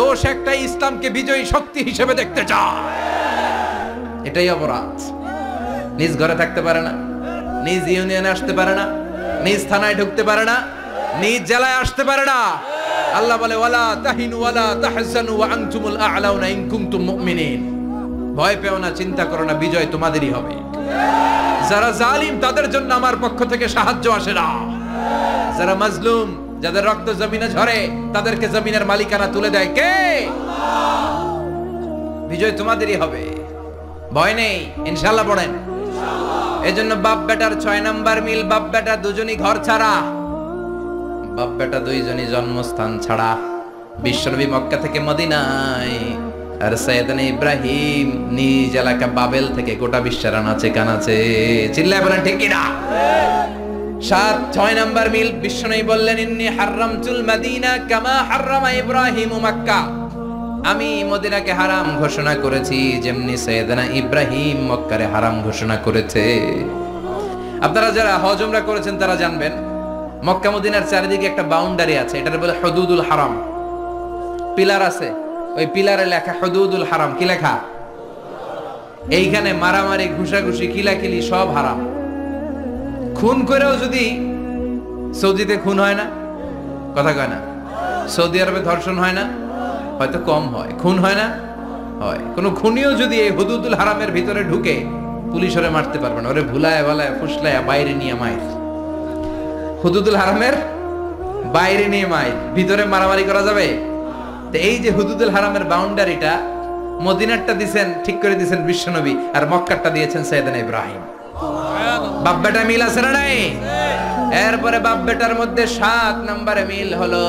Speaker 1: দোষ একটাই, ইসলামকে বিজয়ী শক্তি হিসেবে দেখতে চায়। এটাই অপরাধ। নিজ ঘরে থাকতে পারে না, নিজ ইউনিয়নে আসতে পারে না, নিজ থানায় ঢুকতে পারে না, নিজ জেলায় আসতে পারে না। আল্লাহ বলে, ওয়ালা তাহিনু ওয়ালা তাহজানু ওয়া আনতুমুল আ'লাউনা ইন কুনতুম মুমিনিন। ভয় পেও না, চিন্তা করো না, বিজয় তোমাদেরই হবে। যারা জালিম তাদের জন্য আমার পক্ষ থেকে সাহায্য আসে না। যারা মাজলুম, যাদের রক্ত জমিনে ঝরে, তাদেরকে জমিনের মালিকানা তুলে দেয় কে? বিজয় তোমাদেরই হবে, ভয় নেই, ইনশাআল্লাহ। পড়েন। এজন্য বাপ বেটার 6 নাম্বার মিল, বাপ বেটা দুজনই ঘর ছাড়া, বাপ বেটা দুইজনই জন্মস্থান ছাড়া। বিশ্বনবী মক্কা থেকে মদিনায়, আর সাইয়েদনা ইব্রাহিম নিজ এলাকা বাবেল থেকে গোটা বিশ্বের আনাচে কানাচে। চিল্লায় বলেন ঠিক কিনা? 6 নাম্বার মিল, বিশ্বনবী বললেন, ইন্নী হারামতুল মদিনা কামা হারামা ইব্রাহিম মক্কা। আমি মদিনাকে হারাম ঘোষণা করেছি যেমনি সাইয়েদনা ইব্রাহিম মক্কারে হারাম ঘোষণা করেছে। আপনারা যারা হজ উমরা করেছেন তারা জানবেন, মক্কা মদিনার চারিদিকে একটা বাউন্ডারি আছে, এটার বলে হুদুদুল হারাম। পিলার আছে, ওই পিলারে লেখা হুদুদুল হারাম। কি লেখা? এইখানে মারামারি, ঘুষাঘুষি, কিলাকিলি সব হারাম। খুন করেও যদি, সৌদিতে খুন হয় না, কথা কয় না? সৌদি আরবে ধর্ষণ হয় না, হয়তো কম হয়, খুন হয় না, হয়। কোন খুনিও যদি এই হুদুদুল হারামের ভিতরে ঢুকে, পুলিশ ওরে মারতে পারবে না, ওরে ভুলায় ভালায় ফুসলায় বাইরে নিয়ে মাইর। হুদুদুল হারামের বাইরে নিয়ে মাইর, ভিতরে মারামারি করা যাবে? তো এই যে হুদুদুল হারামের বাউন্ডারিটা, মদিনারটা দিয়েছেন, ঠিক করে দিয়েছেন বিশ্বনবী, আর মক্কারটা দিয়েছেন সাইয়েদনা ইব্রাহিম। বাপ বেটা মিল আছে না নাই? এরপরে বাপ বেটার মধ্যে 7 নম্বরে মিল হলো,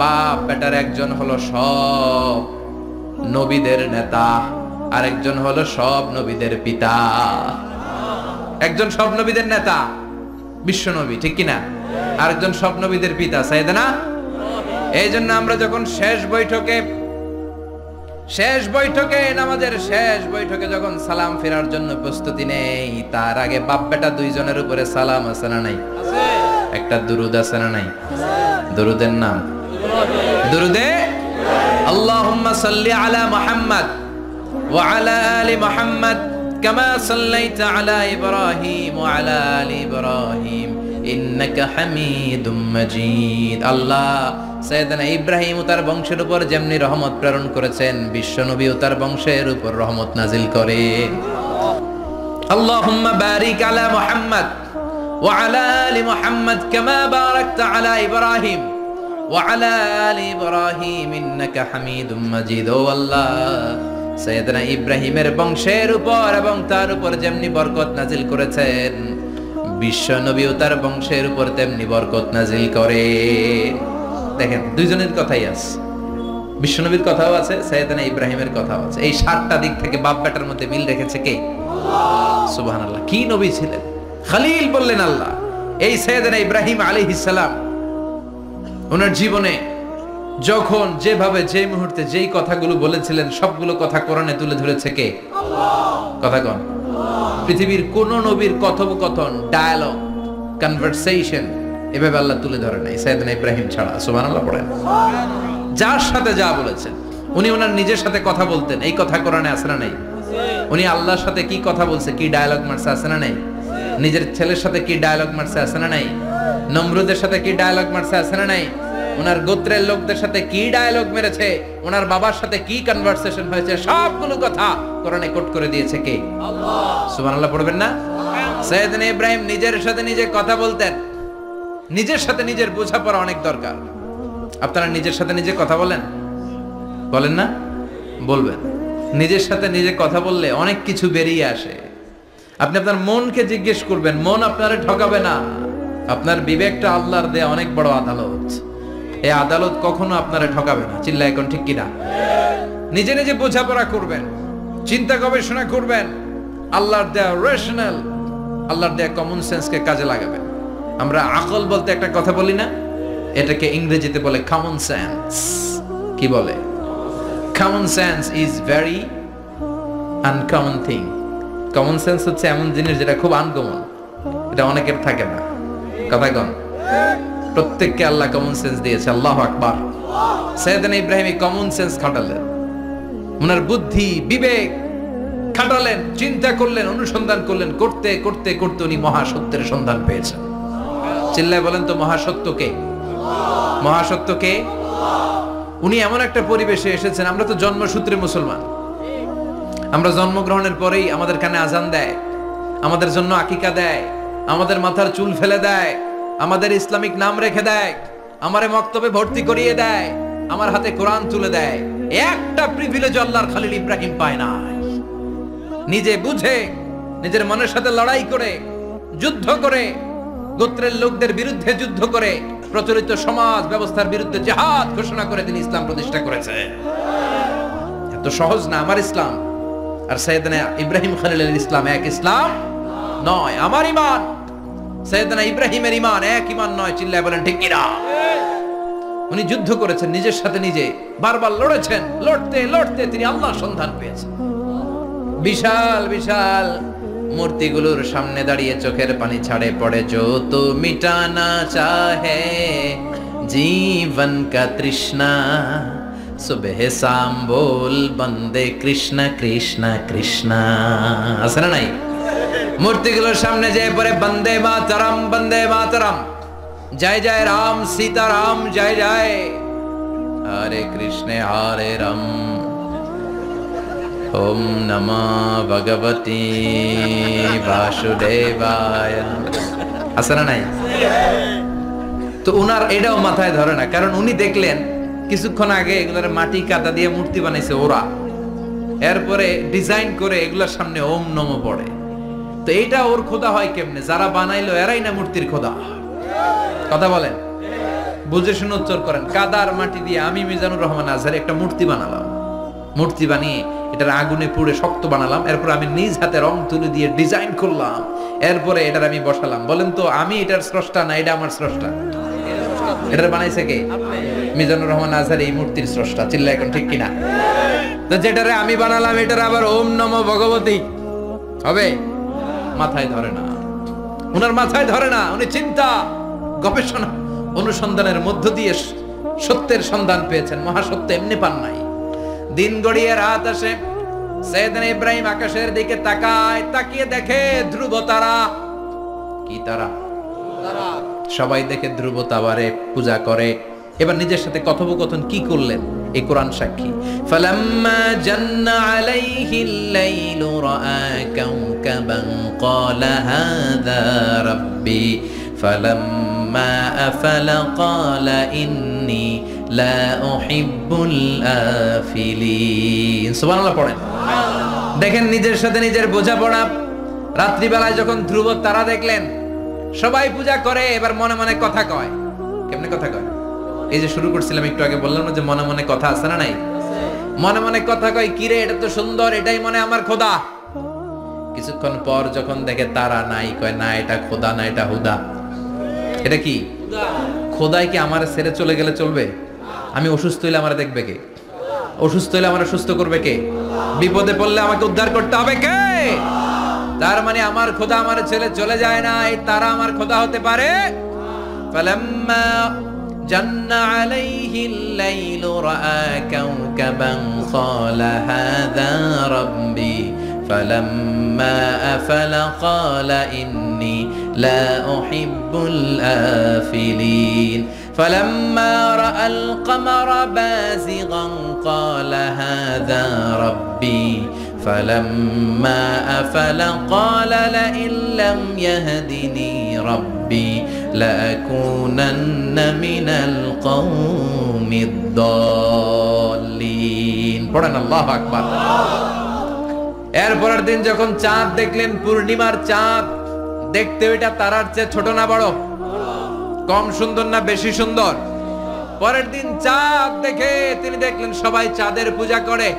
Speaker 1: বাপ বেটার একজন হলো সব নবীদের নেতা, আর একজন হলো সব নবীদের পিতা। একজন সব নবীদের নেতা বিশ্বনবী, ঠিক কিনা? আরেকজন সব নবীদের পিতা সাইয়েদনা। এই জন্য আমরা যখন শেষ বৈঠকে নামাজের শেষ বৈঠকে যখন সালাম ফেরার জন্য প্রস্তুতি নেই, তার আগে বাপ বেটা দুইজনের উপরে সালাম আছে না নাই? একটা দুরুদ আছে না নাই? দুরুদের নাম দুরুদে আল্লাহুম্মা সাল্লি আলা মুহাম্মদ ওয়া আলা আলি মুহাম্মদ কামা সাল্লাইতা আলা ইব্রাহিম ওয়া আলা আলি ইব্রাহিম ইন্নাকা হামিদুম মাজিদ। আল্লাহ সাইয়েদনা ইব্রাহিম ও তার বংশের উপর যেমনি রহমত প্রেরণ করেছেন, বিশ্ব নবী ও তার বংশের উপর রহমত নাজিল করেন। আল্লাহুম্মা বারিক আলা মুহাম্মদ ওয়া আলা আলি মুহাম্মদ কামা বারাকতা আলা ইব্রাহিম ওয়া আলা আলি ইব্রাহিম ইন্নাকা হামিদুম মাজিদ। ও আল্লাহ, সাইয়েদনা ইব্রাহিমের বংশের উপর এবং তার উপর যেমনি বরকত নাজিল করেছেন, বিশ্ব নবী ও তার বংশের উপর তেমনি বরকত নাজিল করে। দেখেন, দুইজনের কথাই আছে, বিশ্ব নবীর কথাও আছে, সাইয়েদনা ইব্রাহিমের কথাও আছে। এই 7টা দিক থেকে বাপ বেটার মধ্যে মিল রেখেছে কে? সুবহানাল্লাহ। কি নবী ছিলেন! খলিল বললেন আল্লাহ। এই সাইয়েদনা ইব্রাহিম আলাইহিস সালাম ওনার জীবনে যখন যেভাবে যে মুহূর্তে যেই কথাগুলো বলেছিলেন, সবগুলো কথা কোরআনে তুলে ধরেছে কে? কথা কোন? পৃথিবীর কোন নবীর কথোপকথন, ডায়ালগ, কনভারসেশন এভাবে আল্লাহ তুলে ধরে নাই সাইয়েদনা ইব্রাহিম ছাড়া। সুবহানাল্লাহ পড়েন। যার সাথে যা বলেছেন, উনি ওনার নিজের সাথে কথা বলতেন, এই কথা কোরআনে আছে না নাই? উনি আল্লাহর সাথে কি কথা বলছে, কি ডায়ালগ মারছে, আছে না নাই? নিজের ছেলের সাথে কি ডায়ালগ মারছে, আছে না নাই? নমরুদের সাথে কি ডায়ালগ মারছে, আছে না নাই? ওনার গোত্রের লোকদের সাথে কি ডায়ালগ মেরেছে, ওনার বাবার সাথে কি কনভারসেশন হয়েছে, সবগুলো কথা কোরআনে কোট করে দিয়েছে কে? আল্লাহ। সুবহানাল্লাহ পড়বেন না? সাইয়েদনা ইব্রাহিম নিজের সাথে নিজে কথা বলতেন। নিজের সাথে নিজের বোঝাপড়া অনেক দরকার। আপনারা নিজের সাথে নিজে কথা বলেন? বলেন না? বলবেন। নিজের সাথে নিজে কথা বললে অনেক কিছু বেরিয়ে আসে। আপনি আপনার মনকে জিজ্ঞেস করবেন, মন আপনারে ঠকাবে না। আপনার বিবেকটা আল্লাহর দেয়া অনেক বড় আদালত। এই আদালত কখনো আপনারে ঠকাবে না। চিল্লা এখন ঠিক কিনা? নিজে নিজে বোঝাপড়া করবেন, চিন্তা গবেষণা করবেন, আল্লাহর দেয়া রেশনাল, আল্লাহর দেয়া কমন সেন্সকে কাজে লাগাবেন। আমরা আকল বলতে একটা কথা বলি না, এটাকে ইংরেজিতে বলে কমন সেন্স। কি বলে? Common sense is very uncommon thing. Common sense হচ্ছে এমন জিনিস যেটা খুব আনকমন, এটা অনেকের থাকে না। কথা কন? প্রত্যেককে আল্লাহ কমন সেন্স দিয়েছে। আল্লাহু আকবার। সাইয়েদনা ইব্রাহিম কমন সেন্স খাটালেন, ওনার বুদ্ধি বিবেক খাটালেন, চিন্তা করলেন, অনুসন্ধান করলেন, করতে করতে করতে উনি মহাসত্যের সন্ধান পেয়েছেন। চিল্লায় বলেন তো, মহাসত্যকে? মহাসত্যকে? উনি এমন একটা পরিবেশে এসেছেন, আমরা তো জন্মসূত্রে মুসলমান। আমরা জন্মগ্রহণের পরেই আমাদের কানে আজান দেয়, আমাদের জন্য আকিকা দেয়, আমাদের মাথার চুল ফেলে দেয়, আমাদের ইসলামিক নাম রেখে দেয়, আমারে মক্তবে ভর্তি করিয়ে দেয়, আমার হাতে কোরআন তুলে দেয়। একটা প্রিভিলেজ আল্লাহর খলিল ইব্রাহিম পায় না। নিজে বুঝে, নিজের মনের সাথে লড়াই করে, যুদ্ধ করে, গোত্রের লোকদের বিরুদ্ধে যুদ্ধ করে, প্রচলিত সমাজ ব্যবস্থার বিরুদ্ধে জিহাদ ঘোষণা করে তিনি ইসলাম প্রতিষ্ঠা করেছে। এত সহজ না আমার ইসলাম আর সাইয়েদনা ইব্রাহিম খলিলের ইসলাম এক ইসলাম নয়। আমার ঈমান সাইয়েদনা ইব্রাহিমের ঈমান এক ঈমান নয়। চিল্লায় বলেন ঠিক কিনা? উনি যুদ্ধ করেছেন, নিজের সাথে নিজে বারবার লড়েছেন। লড়তে লড়তে তিনি আল্লাহর সন্ধান পেয়েছেন। বিশাল বিশাল মূর্তিগুলোর সামনে দাঁড়িয়ে চোখের পানি ছাড়ে পড়ে। जो तो मिटाना चाहे जीवन का तृष्णा सुबह शाम बोल बंदे कृष्ण कृष्ण कृष्ण। আছে না নাই? মূর্তিগুলোর সামনে যেয়ে পড়ে বন্দে মাতরম, বন্দে মাতরম, জয় জয় রাম সীতারাম, জয় জয় হরে কৃষ্ণ হরে রাম, ওম নমঃ ভগবতে বাসুদেবায়। আছে না নাই? তো উনার এটাও মাথায় ধরে না, কারণ উনি দেখলেন কিছুক্ষণ আগে এগুলোর মাটি কাদা দিয়ে মূর্তি বানাইছে ওরা, এরপরে ডিজাইন করে এগুলোর সামনে ওম নমঃ পড়ে। তো এইটা ওর খোদা হয় কেমনে? যারা বানাইলো এরাই না মূর্তির খোদা। কথা বলেন, বুঝে শুনে উত্তর করেন। কাদার মাটি দিয়ে আমি মিজানুর রহমান আজহারি একটা মূর্তি বানালাম, মূর্তি বানিয়ে এটার আগুনে পুড়ে শক্ত বানালাম, এরপর আমি নিজ হাতে রং তুলে দিয়ে ডিজাইন করলাম, এরপরে এটার আমি বসালাম। বলেন তো, আমি এটার স্রষ্টা না এটা আমার স্রষ্টা? এটার বানাইছে কে? মিজানুর রহমান আজহারি এই মূর্তির স্রষ্টা। চিল্লা এখন ঠিক কিনা? তো যেটারে আমি বানালাম এটার আবার ওম নমঃ ভগবতী হবে? মাথায় ধরে না, উনার মাথায় ধরে না। উনি চিন্তা গবেষণা অনুসন্ধানের মধ্য দিয়ে সত্যের সন্ধান পেয়েছেন। মহাসত্য এমনি পান নাই। দিন গড়িয়ে রাত আসে, সাইয়েদনা ইব্রাহিম আকাশের দিকে তাকায়, তাকিয়ে দেখে ধ্রুব তারা। কি তারা? সবাই দেখে ধ্রুব তাবারে পূজা করে। এবার নিজের সাথে কথোপকথন কি করলেন এই কোরআন সাক্ষী। ফালাম্মা জান্না আলাইহিল লাইলু রাআ কাওকাবান ক্বালা হাযা রাব্বি ফালাম্মা আফালা ক্বালা ইন্নী লা উহিব্বুল আফিলিন। সুবহানাল্লাহ পড়েন। দেখেন নিজের সাথে নিজের বোঝাপড়া। রাত্রিবেলায় যখন ধ্রুব তারা দেখলেন সবাই পূজা করে, এবার মনে মনে কথা কয়। কেমনে কথা কয়? এই যে শুরু করছিলাম একটু আগে, বললাম না যে মনে মনে কথা আছে না নাই? মনে মনে কথা কয়, কিরে এটা তো সুন্দর, এটাই মনে আমার খোদা। কিছুক্ষণ পর যখন দেখে তারা নাই, কয় না এটা খোদা না, এটা হুদা। এটা কি খোদাই? কি আমার ছেড়ে চলে গেলে চলবে? আমি অসুস্থ হইলে আমার দেখবে কে? অসুস্থ হইলে আমার সুস্থ করবে কে? বিপদে পড়লে আমাকে উদ্ধার করতে হবে কে? তার মানে আমার খোদা আমার ছেলে চলে যায় না, এই তারা আমার খোদা হতে পারে। ফালাম্মা জান্না আলাইহিল লাইলু রাআ কাওকাবান ক্বালা হাযা রাব্বি ফালাম্মা আফালা ক্বালা ইন্নী লা উহিব্বুল আফিলিন ফালাম্মা রাআল কমারা বাযিগান ক্বালা হাযা রাব্বি فلما أفل قال لئن لم يهدني ربي لأكونن من القوم الضالين পড়েন আল্লাহু আকবার। এরপরের দিন যখন চাঁদ দেখলেন, পূর্ণিমার চাঁদ, দেখতে ওইটা তারার চেয়ে ছোট না বড়? কম সুন্দর না বেশি সুন্দর? পরের দিন চাঁদ দেখে তিনি দেখলেন সবাই চাঁদের পূজা করে।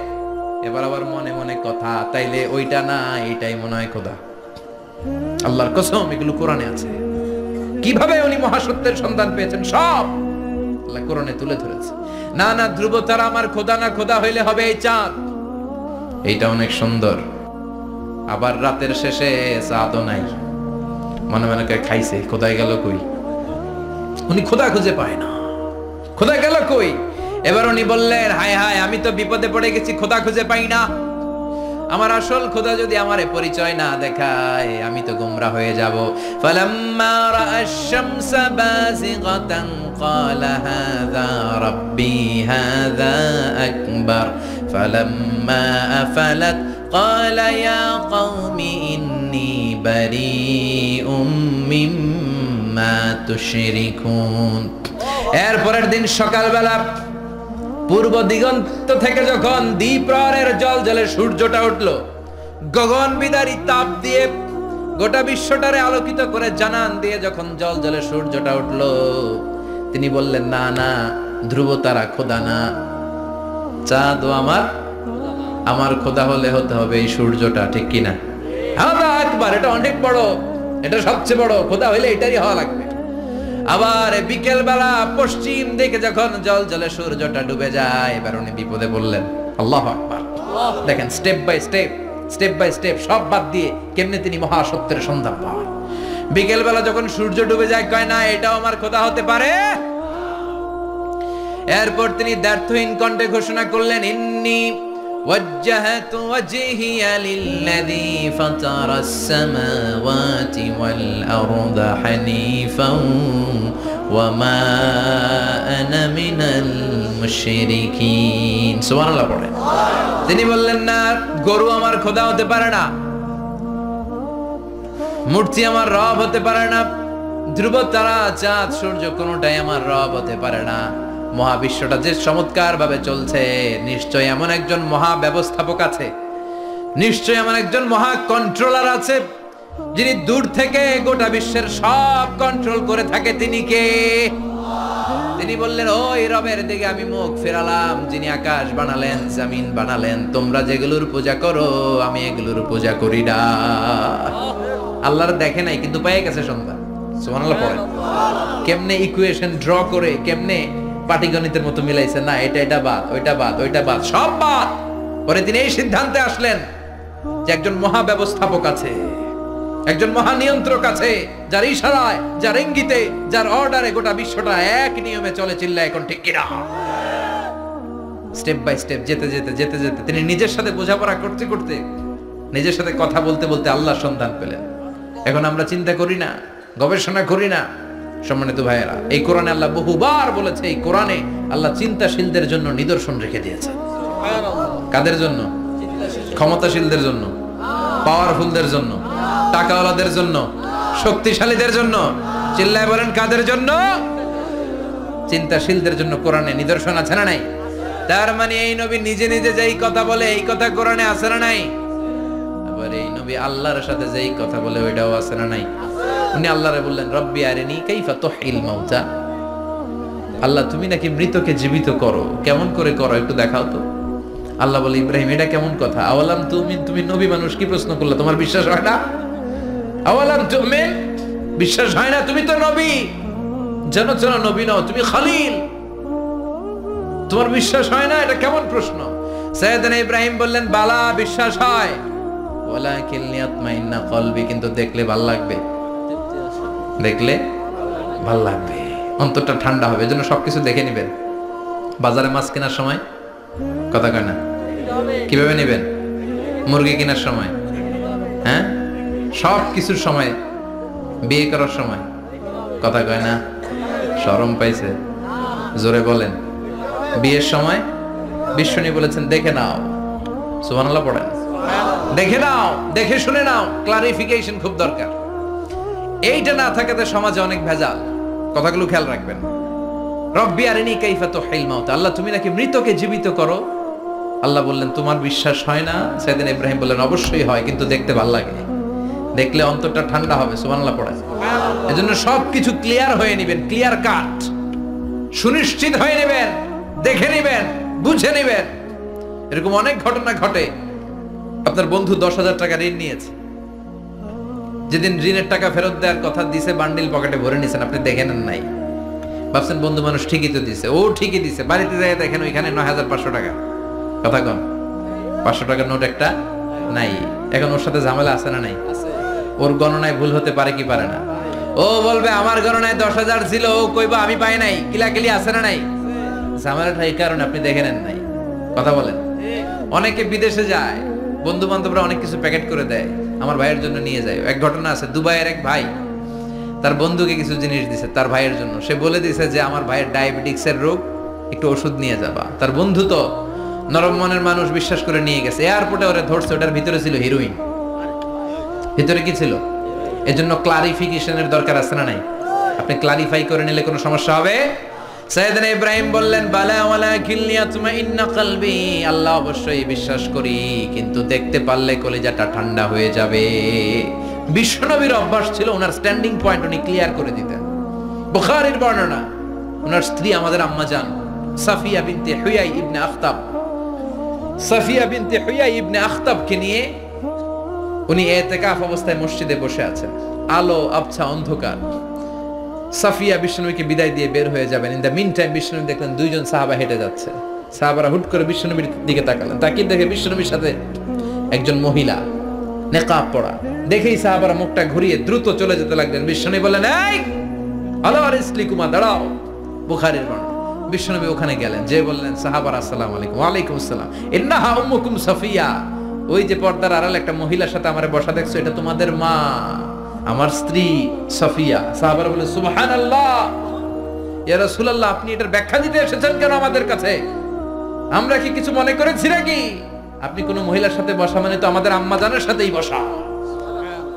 Speaker 1: এবার আবার মনে মনে কথা, তাইলে ওইটা না এটাই মনে হয় খোদা। আল্লাহর কসম এগুলো কোরআনে আছে। কিভাবে উনি মহাসত্যের সন্ধান পেয়েছেন সব আল্লাহ কোরআনে তুলে ধরেছে। না না, ধ্রুব তারা আমার খোদা না, খোদা হইলে হবে এই চাঁদ। এইটা অনেক সুন্দর। আবার রাতের শেষে চাঁদও নাই, মনে মনে খাইছে খোদাই গেল কই? উনি খোদা খুঁজে পায় না, খোদা গেল কই? এবার উনি বললেন, হায় হায়, আমি তো বিপদে পড়ে গেছি, খোদা খুঁজে পাই না। আমার আসল খোদা যদি আমারে পরিচয় না দেখায়, আমি তো গোমরাহ হয়ে যাব। ফালাম্মা রাআশ শামসা বাযিগাতান ক্বালা হাযা রাব্বি হাযা আকবার ফালাম্মা আফালাত ক্বালা ইয়া কওমি ইন্নী বারীউম মিম্মা তুশরিকুন। এরপরের দিন সকালবেলা পূর্ব দিগন্ত থেকে যখন দ্বিপ্রহরের জলজলে সূর্যটা উঠলো, গগন বিদারী তাপ দিয়ে গোটা বিশ্বটারে আলোকিত করে জানান দিয়ে যখন জলজলে সূর্যটা উঠলো, তিনি বললেন, না না, ধ্রুব তারা খোদা না, চাঁদ আমার খোদা হলে হতে হবে এই সূর্যটা, ঠিক কিনা? হাদা আকবার, এটা অনেক বড়, এটা সবচেয়ে বড়, খোদা হইলে এটারই হওয়া লাগবে। আবার বিকেল বেলা পশ্চিম দিকে যখন জল জলে সূর্যটা ডুবে যায়, এবার উনি বিপদে বললেন। আল্লাহু আকবার। দেখেন স্টেপ বাই স্টেপ সব বাদ দিয়ে কেমনে তিনি মহাসত্যের সন্ধান পান। বিকেল বেলা যখন সূর্য ডুবে যায়, কয় না এটাও আমার খোদা হতে পারে। এরপর তিনি দ্ব্যর্থহীন কণ্ঠে ঘোষণা করলেন, ইন্নী وجهت وجهي للذي فطر السماوات والأرض حنيفا وما أنا من المشركين। সুবহানাল্লাহ পড়েন। তিনি বললেন, না, গরু আমার খোদা হতে পারে না, মূর্তি আমার রব হতে পারে না, ধ্রুব তারা চাঁদ সূর্য কোনটাই আমার রব হতে পারে না। মহাবিশ্বটা যে চমৎকার ভাবে চলছে, নিশ্চয় এমন একজন মহা ব্যবস্থাপক আছে, নিশ্চয় এমন একজন মহা কন্ট্রোলার আছে, যিনি দূর থেকে গোটা বিশ্বের সব কন্ট্রোল করে থাকে। তিনি কে? তিনি বললেন, ওই রবের দিকে আমি মুখ ফেরালাম, যিনি আকাশ বানালেন, জমিন বানালেন। তোমরা যেগুলোর পূজা করো আমি এগুলোর পূজা করি না। আল্লাহর দেখে নাই কিন্তু পেয়ে গেছে সন্তান। সুবহানাল্লাহ পড়েন। কেমনে ইকুয়েশন ড্র করে, কেমনে পাটিগণিতের মতো মিলাইছে, না এটা বাদ, ওইটা বাদ, ওইটা বাদ, সব বাদ। পরে তিনি এই সিদ্ধান্তে আসলেন যে একজন মহা ব্যবস্থাপক আছে, একজন মহা নিয়ন্ত্রক আছে, যার ইশারায়, যার ইঙ্গিতে, যার অর্ডারে গোটা বিশ্বটা এক নিয়মে চলে। চিল্লায় এখন ঠিক কিনা? স্টেপ বাই স্টেপ যেতে যেতে তিনি নিজের সাথে বোঝাপড়া করতে করতে, নিজের সাথে কথা বলতে বলতে আল্লাহর সন্ধান পেলেন। এখন আমরা চিন্তা করি না গবেষণা করি না। সম্মানিত ভাইয়েরা, এই কোরআনে আল্লাহ বহুবার বলেছে, এই কোরআনে আল্লাহ চিন্তাশীলদের জন্য নিদর্শন রেখে দিয়েছে। কাদের জন্য? ক্ষমতাশীলদের জন্য, পাওয়ারফুলদের জন্য, টাকাওয়ালাদের জন্য, শক্তিশালীদের জন্য। চিল্লায় বলেন কাদের জন্য? চিন্তাশীলদের জন্য কোরআনে নিদর্শন আছে না নাই? তার মানে এই নবী নিজে নিজে যেই কথা বলে এই কথা কোরআনে আছে না নাই? আবার এই নবী আল্লাহর সাথে যেই কথা বলে ওইটাও আছে না নাই? উনি আল্লাহরে বললেন, রব্বি আরিনি কাইফা তুহিল মাউতা। আল্লাহ তুমি নাকি মৃতকে জীবিত করো, কেমন করে করো একটু দেখাও তো। আল্লাহ বলে, ইব্রাহিম এটা কেমন কথা? আওয়ালাম তুমিন, তুমি নবী মানুষ কি প্রশ্ন করলে? তোমার বিশ্বাস হয় না? আওয়ালাম তুমিন, বিশ্বাস হয় না? তুমি তো নবী, জানো জানো নবী নও, তুমি খলিল, তোমার বিশ্বাস হয় না? এটা কেমন প্রশ্ন? সাইয়েদনা ইব্রাহিম বললেন, বালা বিশ্বাস হয়, ওয়ালাকিন লিয়াতমাইন্না কলবি, কিন্তু দেখলে ভালো লাগবে, দেখলে ভালো লাগবে, অন্তরটা ঠান্ডা হবে। এজন্য সবকিছু দেখে নেবেন। বাজারে মাছ কেনার সময় কথা কয় না, কিভাবে নেবেন? মুরগি কেনার সময়, হ্যাঁ, সব কিছুর সময়, বিয়ে করার সময় কথা কয় না, শরম পাইছে, জোরে বলেন। বিয়ের সময় বিশ্বনী বলেছেন, দেখে নাও, সুবহানাল্লাহ পড়েন, দেখে নাও, দেখে শুনে নাও, ক্লারিফিকেশন খুব দরকার। এইটা না থাকাতে সমাজে অনেক ভেজাল। কথাগুলো খেয়াল রাখবেন। রব্বি আরিনি কাইফা তুহিল মাউত, আল্লাহ তুমি নাকি মৃতকে জীবিত করো। আল্লাহ বললেন, তোমার বিশ্বাস হয় না? সাইয়েদনা ইব্রাহিম বললেন, অবশ্যই হয়, কিন্তু দেখতে ভালো লাগে, দেখলে অন্তরটা ঠান্ডা হবে। সুবহানাল্লাহ পড়েন। এজন্য সবকিছু ক্লিয়ার হয়ে নেবেন, ক্লিয়ার কাট, সুনিশ্চিত হয়ে নেবেন, দেখে নেবেন, বুঝে নেবেন। এরকম অনেক ঘটনা ঘটে। আপনার বন্ধু 10,000 টাকা ঋণ নিয়েছে, যেদিন ঋণের টাকা ফেরত দেওয়ার কথা দিছে, বান্ডিল পকেটে ভরে নিয়েছেন, আপনি দেখে নেন নাই। ভাবছেন বন্ধু মানুষ ঠিকই তো দিছে, ও ঠিকই দিছে। বাড়িতে যাই দেখেন ওইখানে 9,500 টাকা। কথা কন, 500 টাকার নোট একটা নাই। এখন ওর সাথে ঝামেলা আছে না নাই? ওর গণনায় ভুল হতে পারে কি পারে না? ও বলবে আমার গণনায় 10,000 ছিল, ও কইবা আমি পাই নাই। কিলাকিলি আছে না নাই? ঝামেলাটা এই কারণে আপনি দেখে নেন নাই। কথা বলেন। অনেকে বিদেশে যায়, বন্ধু বান্ধবরা অনেক কিছু প্যাকেট করে দেয়, আমার ভাইয়ের জন্য নিয়ে যায়। এক ঘটনা আছে, দুবাইয়ের এক ভাই তার বন্ধুকে কিছু জিনিস দিছে তার ভাইয়ের জন্য। সে বলে দিছে যে আমার ভাইয়ের ডায়াবেটিক্সের রোগ, একটু ওষুধ নিয়ে যাবা। তার বন্ধু তো নরম মনের মানুষ, বিশ্বাস করে নিয়ে গেছে। এয়ারপোর্টে ওরে ধরছে, ওটার ভিতরে ছিল হিরোইন। ভিতরে কি ছিল? এজন্য ক্লারিফিকেশনের দরকার আছে না নাই? আপনি ক্লারিফাই করে নিলে কোনো সমস্যা হবে? সাইয়েদনা ইব্রাহিম বললেন, বালা ওয়ালাকিন লিয়াতমাইন্না কলবি, আল্লাহ অবশ্যই বিশ্বাস করি, কিন্তু দেখতে পারলে কলিজাটা ঠান্ডা হয়ে যাবে। বিশ্বনবীর অভ্যাস ছিল ওনার স্ট্যান্ডিং পয়েন্ট উনি ক্লিয়ার করে দিতেন। বুখারীর বর্ণনা, ওনার স্ত্রী আমাদের আম্মা জান সাফিয়া বিনতে হুয়াই ইবনে আখতাব, সাফিয়া বিনতে হুয়াই ইবনে আখতাবকে নিয়ে উনি ইতিকাফ অবস্থায় মসজিদে বসে আছেন। আলো আবছা অন্ধকার। সাফিয়া বিশ্বনবীকে বিদায় দিয়ে বের হয়ে যাবেন। ইন দ্য মিন টাইম বিশ্বনবী দেখলেন দুইজন সাহাবা হেঁটে যাচ্ছে। সাহাবারা হুট করে বিশ্বনবীর দিকে তাকালেন। তাকিয়ে দেখে বিশ্বনবীর সাথে একজন মহিলা, নেকাব পরা। দেখেই সাহাবারা মুখটা ঘুরিয়ে দ্রুত চলে যেতে লাগলেন। বিশ্বনবী বললেন, এই আল্লাহ রিজলিকুমা, দাঁড়াও। বুখারীর বর্ণনা। বিশ্বনবী ওখানে গেলেন, যে বললেন সাহাবারা, আসসালামু আলাইকুম। ওয়ালাইকুম আসসালাম। ইন্নাহা উম্মুকুম সাফিয়া, ওই যে পর্দার আড়ালে একটা মহিলার সাথে আমারে বসা দেখছো, এটা তোমাদের মা, আমার স্ত্রী সাফিয়া। সাহাবারা বলে, সুবহানাল্লাহ, ইয়া রাসূলুল্লাহ, আপনি এটার ব্যাখ্যা দিতে এসেছেন কেন আমাদের কাছে? আমরা কি কিছু মনে করেছি নাকি? আপনি কোন মহিলার সাথে বসা মানে তো আমাদের আম্মা জানের সাথেই বসা।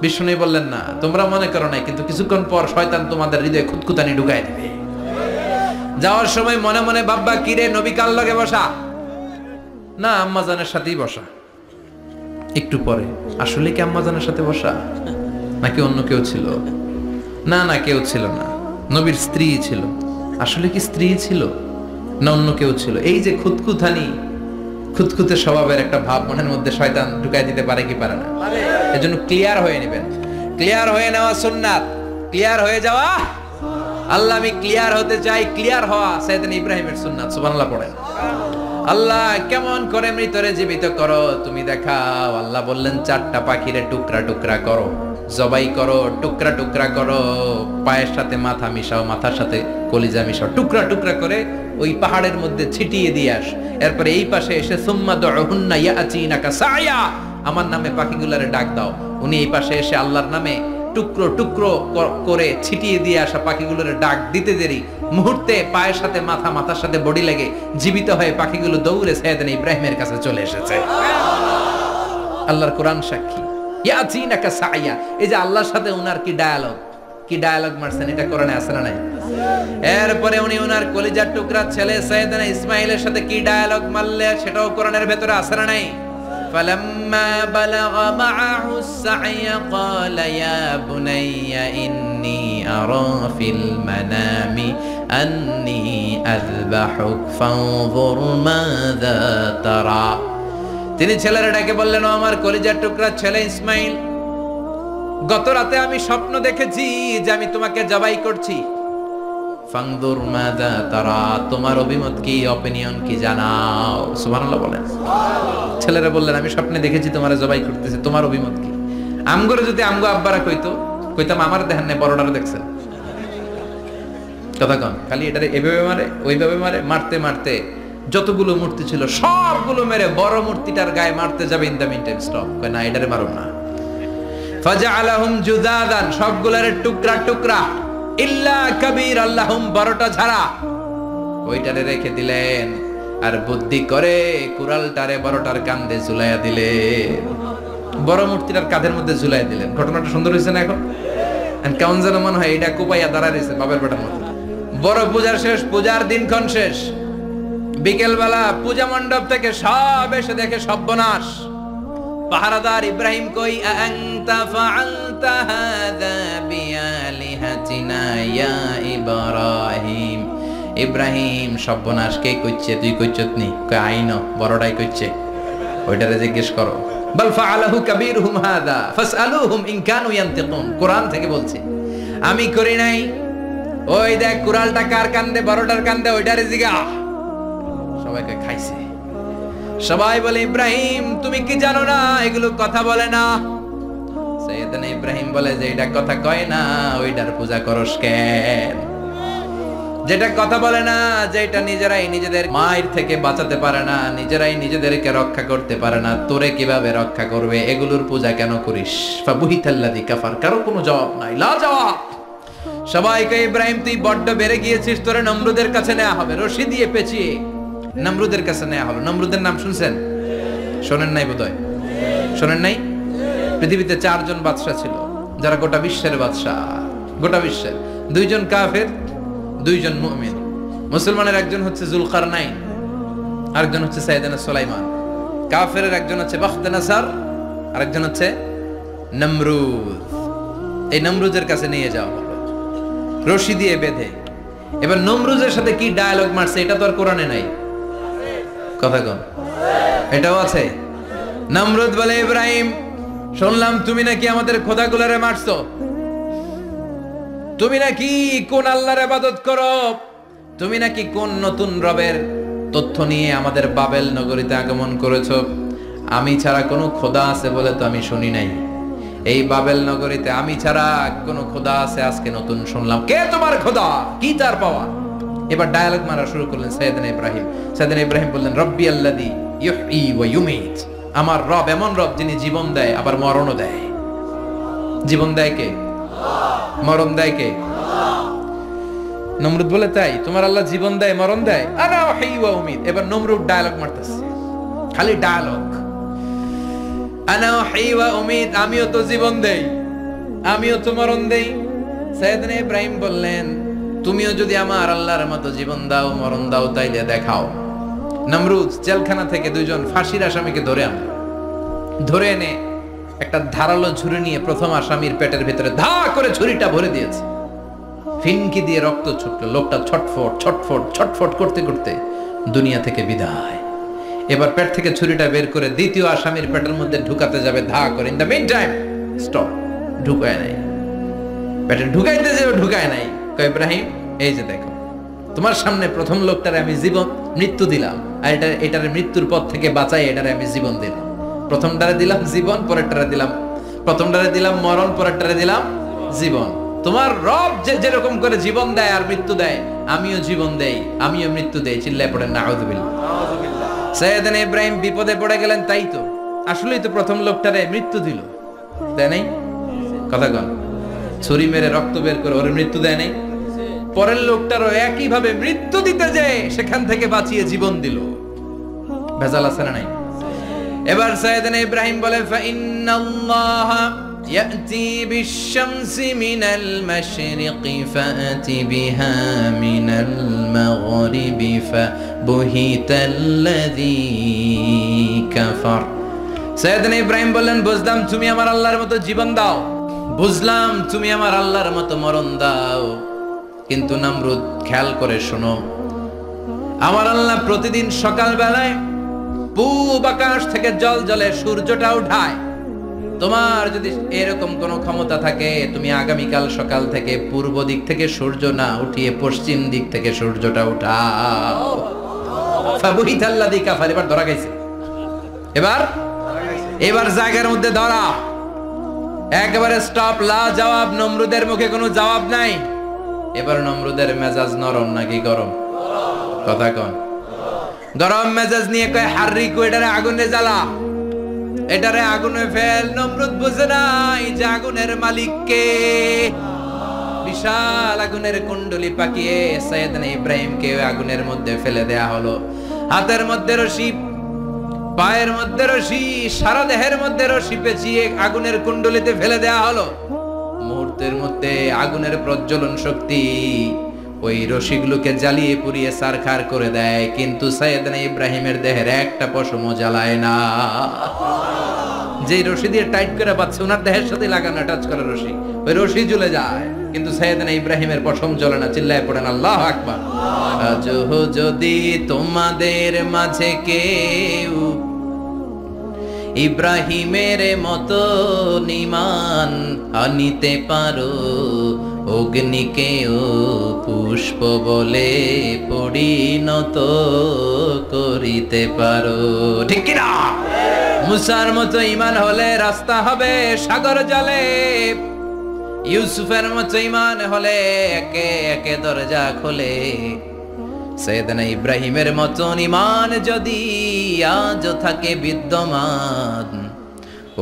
Speaker 1: বিষ্ণু বললেন, না তোমরা মনে করো নাই, কিন্তু কিছুক্ষণ পর শয়তান তোমাদের হৃদয়ে খুঁতখুঁতানি ঢুকায় দিবে। যাওয়ার সময় মনে মনে ভাববা, কিরে নবী কার লগে বসা? না, আম্মা জানের সাথেই বসা। একটু পরে, আসলে কি আম্মা জানের সাথে বসা নাকি অন্য কেউ ছিল? না না, কেউ ছিল না, নবীর স্ত্রী ছিল। আসলে কি স্ত্রী ছিল না অন্য কেউ ছিল? এই যে খুঁতখুঁতানি, খুঁতখুঁতে স্বভাবের একটা ভাব মনের মধ্যে শয়তান ঢুকাই দিতে পারে কি পারে না? এজন্য ক্লিয়ার হয়ে নেবেন। ক্লিয়ার হয়ে নেওয়া সুন্নাত, ক্লিয়ার হয়ে যাওয়া। আল্লাহ আমি ক্লিয়ার হতে চাই, ক্লিয়ার হওয়া সাইয়েদনা ইব্রাহিমের সুন্নাত। সুবহানাল্লাহ পড়েন। আল্লাহ কেমন করে মৃতরে জীবিত করো তুমি দেখাও। আল্লাহ বললেন, 4টা পাখিরে টুকরা টুকরা করো, জবাই করো, টুকরা টুকরা করো, পায়ের সাথে মাথা মিশাও, মাথার সাথে কলিজা মিশাও, টুকরা টুকরা করে ওই পাহাড়ের মধ্যে ছিটিয়ে দিয়ে আস। এরপরে এই পাশে এসে সুম্মা দুহুন্না ইয়াতিনাকা সায়া, আমার নামে পাখিগুলারে ডাক দাও। উনি এই পাশে এসে আল্লাহর নামে টুকরো টুকরো করে ছিটিয়ে দিয়ে আসা পাখিগুলোর ডাক দিতে দেরি মুহূর্তে পায়ের সাথে মাথা, মাথার সাথে বডি লেগে জীবিত হয়ে পাখিগুলো দৌড়ে সাইয়েদনা ইব্রাহিমের কাছে চলে এসেছে। আল্লাহর কোরআন সাক্ষী। ইয়াতিনাকা সাইয়া, এই যে আল্লাহর সাথে উনার কি ডায়ালগ মারছেন, এটা কোরআনে আছে না নাই? এরপরে উনি উনার কলিজার টুকরা ছেলে সাইয়েদনা ইসমাইলের সাথে কি ডায়ালগ মারলে সেটাও কোরআনের ভেতরে আছে না নাই? فلما بلغ معه السعي قال يا بني إني أرى في المنام أني أذبحك فانظر ماذا ترى। তিনি ছেলের ডাকে বললেন, ও আমার কলিজার টুকরা ছেলে ইসমাইল, গত রাতে আমি স্বপ্ন দেখেছি যে আমি তোমাকে জবাই করছি। ফানজুর মাযা তারা, তোমার অভিমত কি, অপিনিয়ন কি জানাও। সুবহানাল্লাহ বলেন। ছেলেরা বললেন, আমি স্বপ্নে দেখেছি তোমারে জবাই করতেছে, তোমার অভিমত কি? আমগরে যদি আমগো আব্বারা কইতাম আমার দেখেন না, বড়টারে দেখছেন। কথা কন, খালি এটারে এভাবে মারে ওইভাবে মারে, মারতে মারতে যতগুলো মূর্তি ছিল সবগুলো মেরে বড় মূর্তিটার গায়ে মারতে যাবে, in the meantime stop, কয় না এটারে মারুম না। ফাজআলাহুম জুদাদান, সবগুলোরে টুকরা টুকরা, ইল্লা কাবীর আল্লাহুম, বড়টা ছাড়া ওইটারে রেখে দিলেন। আর বুদ্ধি করে কুড়ালটারে বড়টার কাঁধে ঝুলাইয়া দিলেন, বড় মূর্তিটার কাঁধের মধ্যে ঝুলাইয়া দিলেন। ঘটনাটা সুন্দর হয়েছে না? এখন কেমন যেন মনে হয় এটা কোপাইয়া দাঁড়া রয়েছে বাবার বেটার মতো। বড় পূজার শেষ, পূজার দিনক্ষণ শেষ, বিকেলবেলা পূজা মণ্ডপ থেকে সব এসে দেখে সর্বনাশ। পাহারাদার ইব্রাহিম কই, আনতা ফাআলতা হাযা বিআলিহাতিনা ইয়া ইব্রাহিম। ইব্রাহিম, সর্বনাশ কে কইছে? তুই কইছত নি? কই আইনো, বড়টাই কইছে। ওইটারে জিজ্ঞেস করো। বাল ফাআলাহু কাবীরুহুম হাযা ফাসআলুহুম ইন কানু ইয়ানতিকুন। কোরআন থেকে বলছে, আমি করি নাই। ওই দেখ কুড়ালটা কার কান্দে, বড়টার কান্দে, ওইটারে জিগা। সবাইকে খাইছে। সবাই বলে, ইব্রাহিম তুমি কি জানো না এগুলো কথা বলে না? সাইয়েদনা ইব্রাহিম বলে যে এটা কথা কয় না, ওইটার পূজা করস কেন? যেটা কথা বলে না, যেটা নিজেরাই নিজেদের মায়ের থেকে বাঁচাতে পারে না, নিজেরাই নিজেদেরকে রক্ষা করতে পারে না, তোরে কিভাবে রক্ষা করবে? এগুলোর পূজা কেন করিস? ফাবুহিতাল্লাযী কাফার, কারো কোনো জবাব নাই, লা জবাব। সবাইকে, ইব্রাহিম তুই বড্ড বেড়ে গিয়েছিস, তোরে নমরুদের কাছে নেওয়া হবে, রশি দিয়ে পেঁচিয়ে নমরুদের কাছে নেওয়া হবে। নমরুদের নাম শুনছেন? শোনেন নাই বোধহয়, শোনেন নাই? পৃথিবীতে 4 জন বাদশা ছিল যারা গোটা বিশ্বের বাদশা, গোটা বিশ্বের। 2 জন কাফের, 2 জন মুমিন। মুসলমানের একজন হচ্ছে যুলকারনাইন, আরেকজন হচ্ছে সাইয়েদনা সুলাইমান। কাফেরের একজন হচ্ছে বাখতানাসার, আরেকজন হচ্ছে নমরুদ। এই নমরুদের কাছে নিয়ে যাওয়া হলো রশি দিয়ে বেঁধে। এবার নমরুদের সাথে কি ডায়ালগ মারছে এটা তো আর কোরআনে নাই। কথা কন, এটাও আছে। নমরুদ বলে, ইব্রাহিম শুনলাম তুমি নাকি আমাদের খোদাগুলোরে মারছো, তুমি নাকি কোন আল্লাহর ইবাদত করো, তুমি নাকি কোন নতুন রবের তথ্য নিয়ে আমাদের বাবেল নগরীতে আগমন করেছো। আমি ছাড়া কোনো খোদা আছে বলে তো আমি শুনি নাই। এই বাবেল নগরীতে আমি ছাড়া কোনো খোদা আছে আজকে নতুন শুনলাম। কে তোমার খোদা? কি তার পাওয়া? এবার ডায়ালগ মারা শুরু করলেন সাইয়েদনা ইব্রাহিম। সাইয়েদনা ইব্রাহিম বললেন, রব্বি আল্লাযী ইউহয়ী ওয়া ইউমীত, আমার রব এমন রব যিনি জীবন দেয় আবার মরণও দেয়। জীবন দেয় কে? মরণ দেয় কে? নমরুদ বলে, তাই তোমার আল্লাহ জীবন দেয় মরণ দেয়? আনা উহয়ী ওয়া উমীত। এবার নমরুদ ডায়ালগ মারতেছে, খালি ডায়ালগ। আনা উহয়ী ওয়া উমীত, আমিও তো জীবন দেই, আমিও তো মরণ দেই। সাইয়েদনা ইব্রাহিম বললেন, তুমিও যদি আমার আল্লাহর মতো জীবন দাও মরণ দাও তাইলে দেখাও। নমরুদ জেলখানা থেকে 2 জন ফাঁসির আসামিকে ধরে আনলো। ধরে এনে একটা ধারালো ছুরি নিয়ে প্রথম আসামির পেটের ভিতরে ধা করে ছুরিটা ভরে দিয়েছে। ফিনকি দিয়ে রক্ত ছুটলো। লোকটা ছটফট ছটফট ছটফট করতে করতে দুনিয়া থেকে বিদায়। এবার পেট থেকে ছুরিটা বের করে দ্বিতীয় আসামির পেটের মধ্যে ঢুকাতে যাবে ধা করে। In the meantime stop, ঢুকায় নাই। পেটে ঢুকাইতে যাবে, ঢুকায় নাই। কয়, ইব্রাহিম এই যে দেখো, তোমার সামনে প্রথম লোকটারে আমি জীবন মৃত্যু দিলাম, আর এটারে মৃত্যুর পথ থেকে বাঁচাই এটারে আমি জীবন দিলাম। প্রথমটারে দিলাম জীবন, পরেরটারে দিলাম, প্রথমটারে দিলাম মরণ, পরেরটারে দিলাম জীবন। তোমার রব যেরকম করে জীবন দেয় আর মৃত্যু দেয়, আমিও জীবন দেই, আমিও মৃত্যু দেই। চিল্লায় পড়েন নাউযুবিল্লাহ। সাইয়েদনা ইব্রাহিম বিপদে পড়ে গেলেন। তাই তো, আসলেই তো প্রথম লোকটারে মৃত্যু দিল, তাই নাই? কথা কন, ছুরি মেরে রক্ত বের করে ওর মৃত্যু দেয় নাই? পরের লোকটারও একই ভাবে মৃত্যু দিতে যে সেখান থেকে বাঁচিয়ে জীবন দিল। ভেজাল আছে না নাই? এবার সাইয়েদনা ইব্রাহিম বলে ফাইন্নাল্লাহ ইয়াতি বিশ-শামসি মিনাল মাশরিকি ফাতি বিহা মিনাল মাগরিবি ফাবুহিতাল্লাযী কাফার। সাইয়েদনা ইব্রাহিম বললেন, বুঝলাম তুমি আমার আল্লাহর মতো জীবন দাও, বুঝলাম তুমি আমার আল্লাহর মতো মরণ দাও, কিন্তু নমরুদ খেয়াল করে শোনো, আমার আল্লাহ প্রতিদিন সকাল বেলায় পূব আকাশ থেকে জল জলে সূর্যটা উঠায়। তোমার যদি এরকম কোন ক্ষমতা থাকে, তুমি আগামীকাল সকাল থেকে পূর্ব দিক থেকে সূর্য না উঠিয়ে পশ্চিম দিক থেকে সূর্যটা উঠাও। ফাবুহিতাল্লাযী কাফার। এবার ধরা গেছে, এবার জায়গার মধ্যে ধরা, একেবারে স্টপ, লা জবাব। নমরুদের মুখে কোনো জবাব নাই। এবার নমরুদের মেজাজ নরম নাকি গরম? কথা কন। গরম মেজাজ নিয়ে কয় হাররিকু, এটারে আগুনে জ্বালা, এটারে আগুনে ফেল। নমরুদ বুঝে নাই যে আগুনের মালিক কে। বিশাল আগুনের কুণ্ডলি পাকিয়ে সাইয়েদনা ইব্রাহিমকে আগুনের মধ্যে ফেলে দেয়া হলো। হাতের মধ্যে রশি, পায়ের মধ্যে রশি, সারা দেহের মধ্যে রশি পেঁচিয়ে আগুনের কুণ্ডলিতে ফেলে দেয়া হলো। মুহূর্তের মধ্যে আগুনের প্রজ্বলন শক্তি ওই রশিগুলোকে জ্বালিয়ে পুড়িয়ে ছারখার করে দেয়, কিন্তু সাইয়েদনা ইব্রাহিমের দেহের একটা পশমও জ্বালায় না। যে রশি দিয়ে টাইট করে বাঁধছে, ওনার দেহের সাথে লাগানো টাচ করা রশি, ওই রশি জ্বলে যায়, কিন্তু সাইয়েদনা ইব্রাহিমের পশম জ্বলে না। চিল্লায় পড়েন আল্লাহু আকবার। আজ যদি তোমাদের মাঝে কেউ ইব্রাহিমের মতো ঈমান আনিতে পারো, অগ্নিকেও পুষ্প বলে পরিণত করিতে পারো, ঠিক কি না? মুসার মতো ঈমান হলে রাস্তা হবে সাগর জলে, ইউসুফের মতো ঈমান হলে একে একে দরজা খোলে। সাইয়েদনা ইব্রাহিমের মতন ঈমান যদি আজ থাকে বিদ্যমান,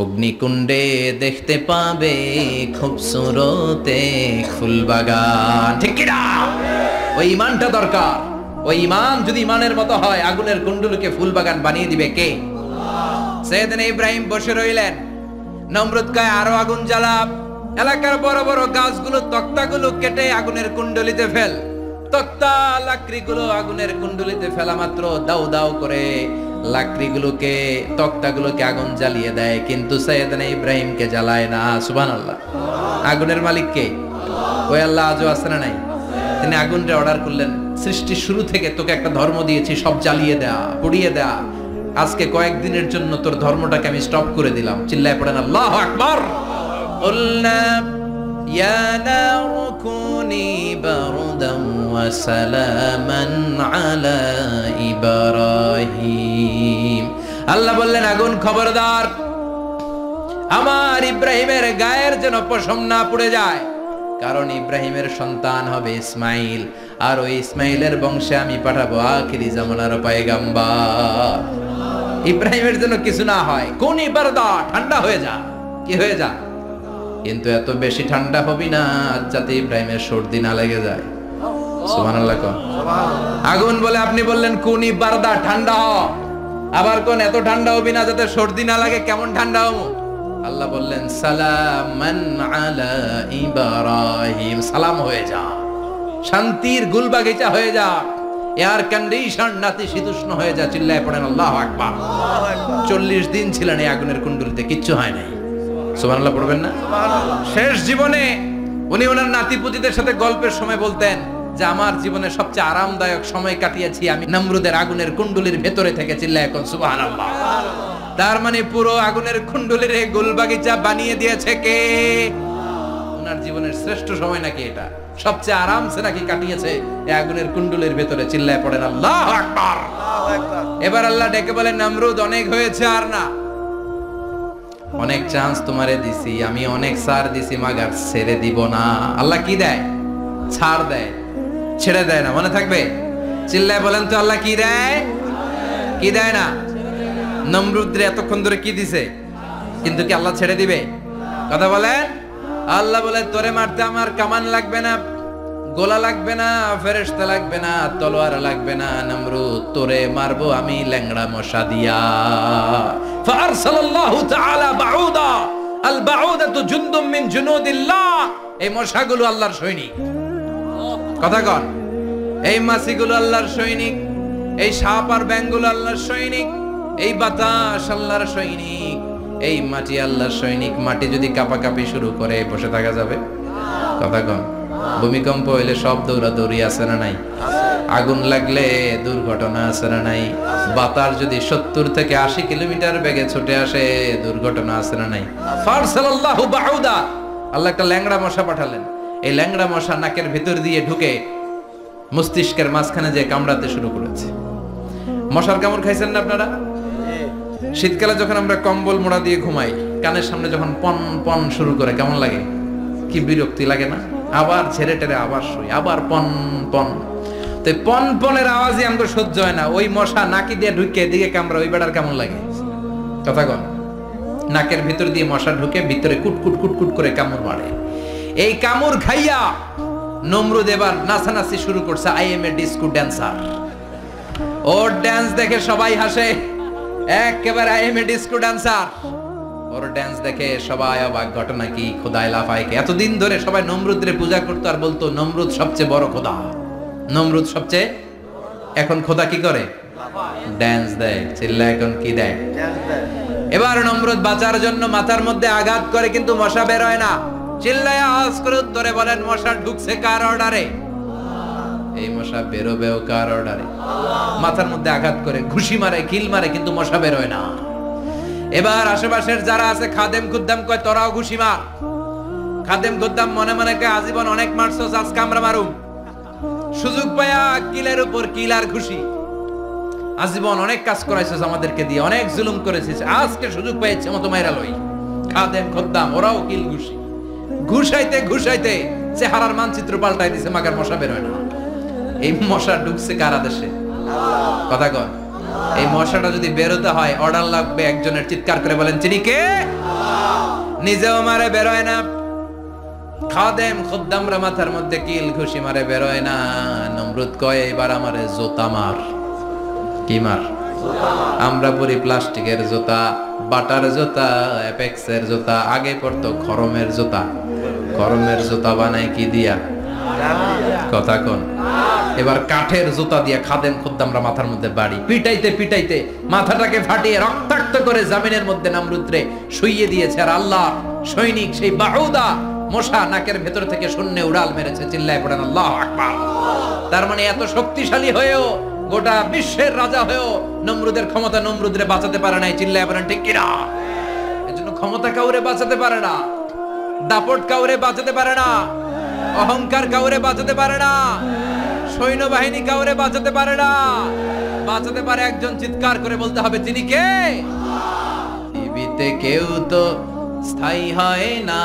Speaker 1: অগ্নিকুণ্ডে দেখতে পাবে খুবসুরত এক ফুলবাগান, ঠিক কি না? ওই ঈমানটা দরকার। ওই ঈমান যদি ঈমানের মতো হয়, আগুনের কুণ্ডলকে ফুলবাগান বানিয়ে দিবে কে? সাইয়েদনা ইব্রাহিম বসে রইলেন। নমরুদ কয় আরো আগুন জ্বালা, এলাকার বড় বড় গাছগুলো তক্তাগুলো কেটে আগুনের কুণ্ডলিতে ফেল। তক্তা লাকড়িগুলো আগুনের কুণ্ডলিতে ফেলা মাত্র দাউ দাউ করে লাকড়িগুলোকে, তক্তাগুলোকে আগুন জ্বালিয়ে দেয়, কিন্তু সাইয়েদনা ইব্রাহিমকে জ্বালায় না। সুবহানাল্লাহ। আগুনের মালিক কে? ওই আল্লাহ আজও আছে না নাই? তিনি আগুনটা অর্ডার করলেন, সৃষ্টির শুরু থেকে তোকে একটা ধর্ম দিয়েছি, সব জ্বালিয়ে দেয়া, পুড়িয়ে দেয়া, আজকে কয়েকদিনের জন্য তোর ধর্মটাকে আমি স্টপ করে দিলাম। চিল্লায় পড়েন আল্লাহু আকবার। কুলনা ইয়া নারু কুনি বারদান ওয়া সালামান আলা ইব্রাহিম। আল্লাহ বললেন, আগুন খবরদার, আমার ইব্রাহিমের গায়ের যেন পশম না পুড়ে যায়, কারণ ইব্রাহিমের সন্তান হবে ইসমাইল, আর ওই ইসমাইলের বংশে আমি পাঠাবো আখিরি জামানার পয়গাম্বার। ইব্রাহিমের জন্য কিছু না হয়, কোন বারদা, ঠান্ডা হয়ে যা, কি হয়ে যা, কিন্তু এত বেশি ঠান্ডা হবি না যাতে ইব্রাহিমের সর্দি না লেগে যায়। সুবহানাল্লাহ। আগুন বলে আপনি বললেন কোন বারদা, ঠান্ডা হ, আবার কোন এত ঠান্ডা হবি না যাতে সর্দি না লাগে, কেমন ঠান্ডা হবো? আল্লাহ বললেন সালামান আলা ইব্রাহিম, সালাম হয়ে যা, শান্তির গুলবাগিচা হয়ে যা, এয়ার কন্ডিশন নাতিশীতোষ্ণ হয়ে যা। চিল্লায় পড়েন আল্লাহু আকবার। 40 দিন ছিলেন এই আগুনের কুণ্ডলিতে, কিচ্ছু হয় নাই। সুবহানাল্লাহ পড়বেন না? শেষ জীবনে উনি ওনার নাতিপুতিদের সাথে গল্পের সময় বলতেন যে আমার জীবনে সবচেয়ে আরামদায়ক সময় কাটিয়েছি আমি নমরুদের আগুনের কুণ্ডলির ভেতরে থেকে। চিল্লায় এখন সুবহানাল্লাহ। তার মানে পুরো আগুনের কুণ্ডলির গুলবাগিচা বানিয়ে দিয়েছে কে? ওনার জীবনের শ্রেষ্ঠ সময় নাকি এটা, সবচেয়ে আরামসে নাকি কাটিয়েছে এই আগুনের কুণ্ডলির ভেতরে। চিল্লায় পড়েন আল্লাহু আকবার। এবার আল্লাহ ডেকে বলেন, নমরুদ অনেক হয়েছে, আর না, অনেক চান্স তোমারে দিছি আমি, অনেক ছাড় দিছি, মাগার ছেড়ে দিব না। আল্লাহ কি দেয়? ছাড় দেয়, ছেড়ে দেয় না। মনে থাকবে? চিল্লায় বলেন তো আল্লাহ কি দেয়? কি দেয় না? নমরুদরে এতক্ষণ ধরে কি দিছে, কিন্তু কি আল্লাহ ছেড়ে দিবে? কথা বলেন। আল্লাহ বলে তোরে মারতে আমার কামান লাগবে না, গোলা লাগবে না, ফেরেশতা লাগবে না, তলোয়ার লাগবে না, নমরুদ তোরে মারবো আমি ল্যাংড়া মশা দিয়া। ফারসালাল্লাহু তাআলা বাউদা, আল বাউদাতু জুনদুম মিন জুনুদিল্লাহ। এই মশাগুলো আল্লাহর সৈনিক। কথা কন, এই মাছিগুলো আল্লাহর সৈনিক, এই সাপ আর ব্যাঙগুলো আল্লাহর সৈনিক, এই বাতাস আল্লাহর সৈনিক, এই মাটি আল্লাহর সৈনিক। মাটি যদি কাঁপাকাঁপি শুরু করে বসে থাকা যাবে? কথা কন। ভূমিকম্প হইলে সব দৌড়াদৌড়ি আছে না নাই? আগুন লাগলে দুর্ঘটনা আছে না নাই? বাতাস যদি 70 থেকে 80 কিলোমিটার বেগে ছুটে আসে দুর্ঘটনা আছে না নাই? ফারসালাল্লাহু বাউদা, আল্লাহ একটা ল্যাংড়া মশা পাঠালেন। এই ল্যাংড়া মশা নাকের ভিতর দিয়ে ঢুকে মস্তিষ্কের মাঝখানে যে কামড়াতে শুরু করেছে। মশার কামড় খাইছেন না আপনারা? শীতকালে যখন আমরা কম্বল মোড়া দিয়ে ঘুমাই, কানের সামনে যখন পন পন শুরু করে কেমন লাগে? কি বিরক্তি লাগে না? আবার ছেড়ে টেরে আবার শুই, আবার পন পন। তো পন পনের আওয়াজই আমাদের সহ্য হয় না। ওই মশা নাকি দিয়ে ঢুকে এদিকে কামড়া, ওই বেড়ার কেমন লাগে? কথা কন। নাকের ভিতর দিয়ে মশা ঢুকে ভিতরে কুটকুট কুটকুট করে কামড় মারে। এই কামড় খাইয়া নমরুদ এবার নাচানাচি শুরু করছে। I M A disco dancer. Or dance দেখে সবাই হাসে, একেবারে I M A disco dancer. Or dance দেখে সবাই অবাক। ঘটনা কি? খোদাই লাফায়। এতদিন ধরে সবাই নমরুদরে পূজা করতো আর বলতো নমরুদ সবচেয়ে বড় খোদা, নমরুদ সবচেয়ে। এখন খোদা কি করে? ড্যান্স দেয়। চিল্লা এখন কি দেয়? এবার নমরুদ বাঁচার জন্য মাথার মধ্যে আঘাত করে, কিন্তু মশা বের হয় না। চিল্লায় আওয়াজ করে উত্তরে বলেন, মশা ঢুকছে কার অর্ডারে? এই মশা বেরোবেও কার অর্ডারে? মাথার মধ্যে আঘাত করে ঘুষি মারে, কিল মারে, কিন্তু মশা বের হয় না। এবার আশেপাশের যারা আছে খাদেম খুদ্দাম কয় তোরাও ঘুষি মার। খাদেম খুদ্দাম মনে মনে কয় আজীবন অনেক মারছস, আজকে আমরা মারুম। সুযোগ পায়া কিলের উপর কিল আর ঘুষি। আজীবন অনেক কাজ করাইছস আমাদেরকে দিয়ে, অনেক জুলুম করেছিস, আজকে সুযোগ পেয়েছে মতো মাইরা লই। খাদেম খুদ্দাম ওরাও কিল ঘুষি। ঘুষাইতে ঘুষাইতে চেহারার মানচিত্র পাল্টাই দিছে, মাগার মশা বের হয় না। এই মশা ঢুকছে কার আদেশে? কথা কর। এই মশাটা যদি বেরোতে হয় অর্ডার লাগবে একজনের। চিৎকার করে বলেন, চিনি কে? নিজেও মারে, বেরোয় না। খাদেম খুদ্দামরা মাথার মধ্যে কিল ঘুষি মারে, বেরোয় না। নমরুদ কয় এবার আমারে জোতা মার। কি মার? আমরা পরি প্লাস্টিকের জুতা, বাটার জুতা, অ্যাপেক্সের জুতা। আগে পড়তো খরমের জুতা। খরমের জুতা বানায় কি দিয়া? কথা কোন। এবার কাঠের জুতা দিয়া খাদেম খুদ্দামরা মাথার মধ্যে বাড়ি। পিটাইতে পিটাইতে মাথাটাকে ফাটিয়ে রক্তাক্ত করে জামিনের মধ্যে নমরুদরে শুইয়ে দিয়েছে। আর আল্লাহ সৈনিক সেই বাউদা মশা নাকের ভেতর থেকে শূন্য উড়াল মেরেছে। চিল্লায় পড়েন আল্লাহু আকবার। তার মানে এত শক্তিশালী হয়েও, গোটা বিশ্বের রাজা হয়েও নমরুদের ক্ষমতা নমরুদরে বাঁচাতে পারে নাই। চিল্লায় পড়েন ঠিক কিনা? এজন্য ক্ষমতা কাউরে বাঁচাতে পারে না, দাপট কাউরে বাঁচাতে পারে না, অহংকার কাউরে বাঁচাতে পারে না, সৈন্যবাহিনী কাউরে বাঁচাতে পারে না। বাঁচাতে পারে একজন। চিৎকার করে বলতে হবে, তিনি কে? পৃথিবীতে কেউ তো স্থায়ী হয় না,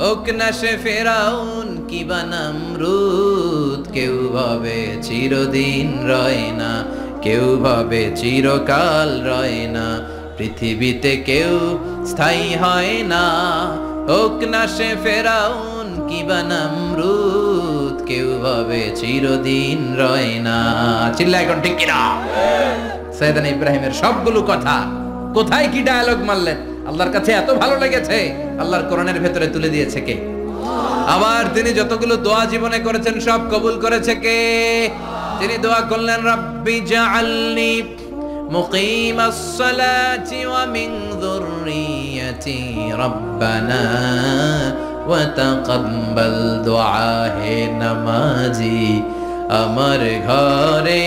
Speaker 1: ওক না সে ফেরাউন কিবা নমরুদ। কেউ ভাবে চিরদিন রয় না, কেউ ভাবে চিরকাল রয় না। পৃথিবীতে কেউ স্থায়ী হয় না, ওক না সে ফেরাউন কিবা নমরুদ। কেউ ভাবে চিরদিন রয় না। চিল্লা এখন ঠিক কিনা? সাইয়েদনা ইব্রাহিমের সবগুলো কথা কোথায় কি ডায়ালগ মারলেন, আল্লাহর কাছে এত ভালো লেগেছে। আল্লাহর কোরআনের ভেতরে তুলে দিয়েছে কে? আবার তিনি যতগুলো দোয়া জীবনে করেছেন সব কবুল করেছে কে? তিনি দোয়া করলেন, রাব্বি জাআলনি মুকিমাস সালাতি ওয়া মিন যুররিয়াতি রাব্বানা ওয়া তাকাব্বাল দুআ। হে নামাজি আমার ঘরে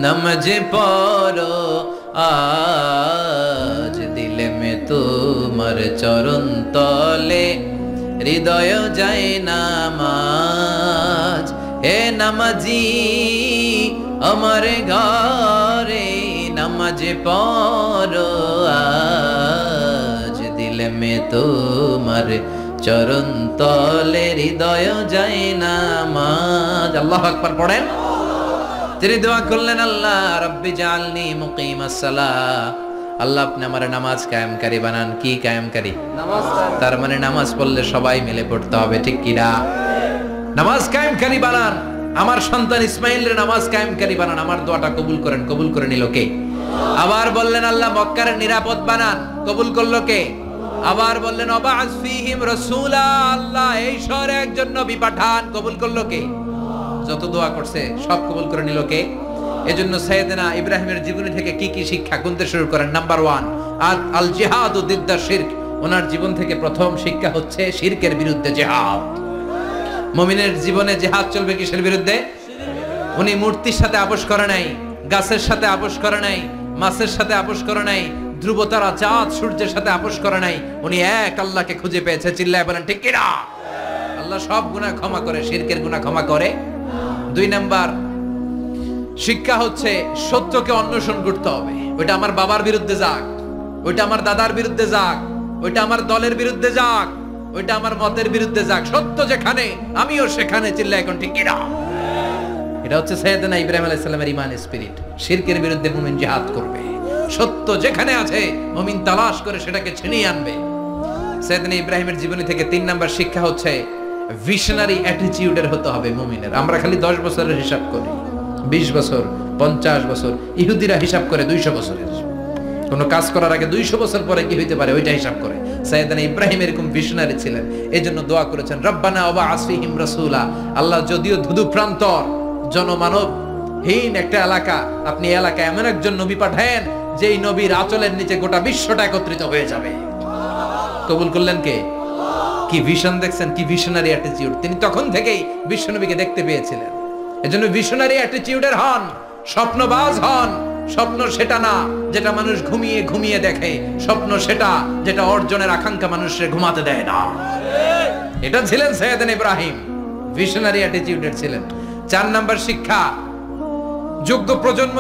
Speaker 1: নামাজ পড়ো আজ, দিলে মে তোমার চরণ তলে হৃদয় যায় নামাজ। হে নামাজি আমার ঘরে নামাজ পড়ো আজ, দিলে মে তোমার চরণ তলে হৃদয় যায় নামাজ। আল্লাহু আকবার পড়েন। তিনি দোয়া করলেন, আল্লাহ রাব্বি জাআলনি মুকিমাস সালাহ, আল্লাহ আপনি আমার নামাজ কায়েমকারী বানান। কি কায়েমকারী?
Speaker 2: নামাজ
Speaker 1: তার মানে নামাজ পড়লে সবাই মিলে পড়তে হবে, ঠিক কিনা? নামাজ কায়েমকারী বানান। আমার সন্তান ইসমাইলের নামাজ কায়েমকারী বানান। আমার দোয়াটা কবুল করেন। কবুল করে নিল কে? আবার বললেন আল্লাহ মক্কার নিরাপদ বানান। কবুল করলো কে? আবার বললেন ওয়াবা'আস ফীহিম রাসূলা, আল্লাহ এই শহরে একজন নবী পাঠান। কবুল করলো কে? যত দোয়া করছে সব কবুল করে নিল কে? এজন্য সাইয়েদনা ইব্রাহিমের জীবনী থেকে কি কি শিক্ষা গুনতে শুরু করেন? নাম্বার 1, আল জিহাদু দিদ্দা শিরক। ওনার জীবন থেকে প্রথম শিক্ষা হচ্ছে শিরকের বিরুদ্ধে জিহাদ। মুমিনের জীবনে জিহাদ চলবে কিসের বিরুদ্ধে? উনি মূর্তির সাথে আপোষ করে নাই, গাছের সাথে আপোষ করে নাই, মাছের সাথে আপোষ করে নাই, ধ্রুবতারা চাঁদ সূর্যের সাথে আপোষ করে নাই। উনি এক আল্লাহকে খুঁজে পেয়েছে। চিল্লায় বলেন ঠিক কিনা? আল্লাহ সব গুনাহ ক্ষমা করে, শিরকের গুনাহ ক্ষমা করে। 2 নাম্বার শিক্ষা হচ্ছে সত্যকে অন্বেষণ করতে হবে। ওইটা আমার বাবার বিরুদ্ধে যাক, ওইটা আমার দাদার বিরুদ্ধে যাক, ওইটা আমার দলের বিরুদ্ধে যাক, ওইটা আমার মতের বিরুদ্ধে যাক, সত্য যেখানে আমিও সেখানে। চিল্লা এখন ঠিক কিনা? এটা হচ্ছে সাইয়েদনা ইব্রাহিম আলাইহিস সালামের ঈমান স্পিরিট। শিরকের বিরুদ্ধে মুমিন জিহাদ করবে। সত্য যেখানে আছে মুমিন তালাশ করে সেটাকে ছিনিয়ে আনবে। সাইয়েদনা ইব্রাহিমের জীবনী থেকে 3 নাম্বার শিক্ষা হচ্ছে ভিশনারি অ্যাটিটিউডের হতে হবে মুমিনের। আমরা খালি 10 বছরের হিসাব করি, 20 বছর, 50 বছর। ইহুদিরা হিসাব করে 200 বছরের। কোনো কাজ করার আগে 200 বছর পরে কি হইতে পারে ওইটা হিসাব করে। সাইয়েদনা ইব্রাহিম এরকম ভিশনারি ছিলেন। এজন্য দোয়া করেছেন রব্বানা ওয়াবা'আস ফীহিম রাসূলা। আল্লাহ যদিও ধুধু প্রান্তর জনমানবহীন একটা এলাকা, আপনি এলাকায় এমন একজন নবী পাঠায়েন যেই নবীর আঁচলের নিচে গোটা বিশ্বটা একত্রিত হয়ে যাবে। কবুল করলেন কে? কি ভিশন দেখছেন, কি ভিশনারি অ্যাটিটিউড। তিনি তখন থেকেই বিশ্বনবীকে দেখতে পেয়েছিলেন। এজন্য ভিশনারি অ্যাটিটিউডের হন, স্বপ্নবাজ হন। স্বপ্ন সেটা না যেটা মানুষ ঘুমিয়ে ঘুমিয়ে দেখে, স্বপ্ন সেটা যেটা অর্জনের আকাঙ্ক্ষা মানুষের ঘুমাতে দেয় না। এটা ছিলেন সাইয়েদনা ইব্রাহিম, ভিশনারি অ্যাটিটিউডের ছিলেন। 4 নাম্বার শিক্ষা, যোগ্য প্রজন্ম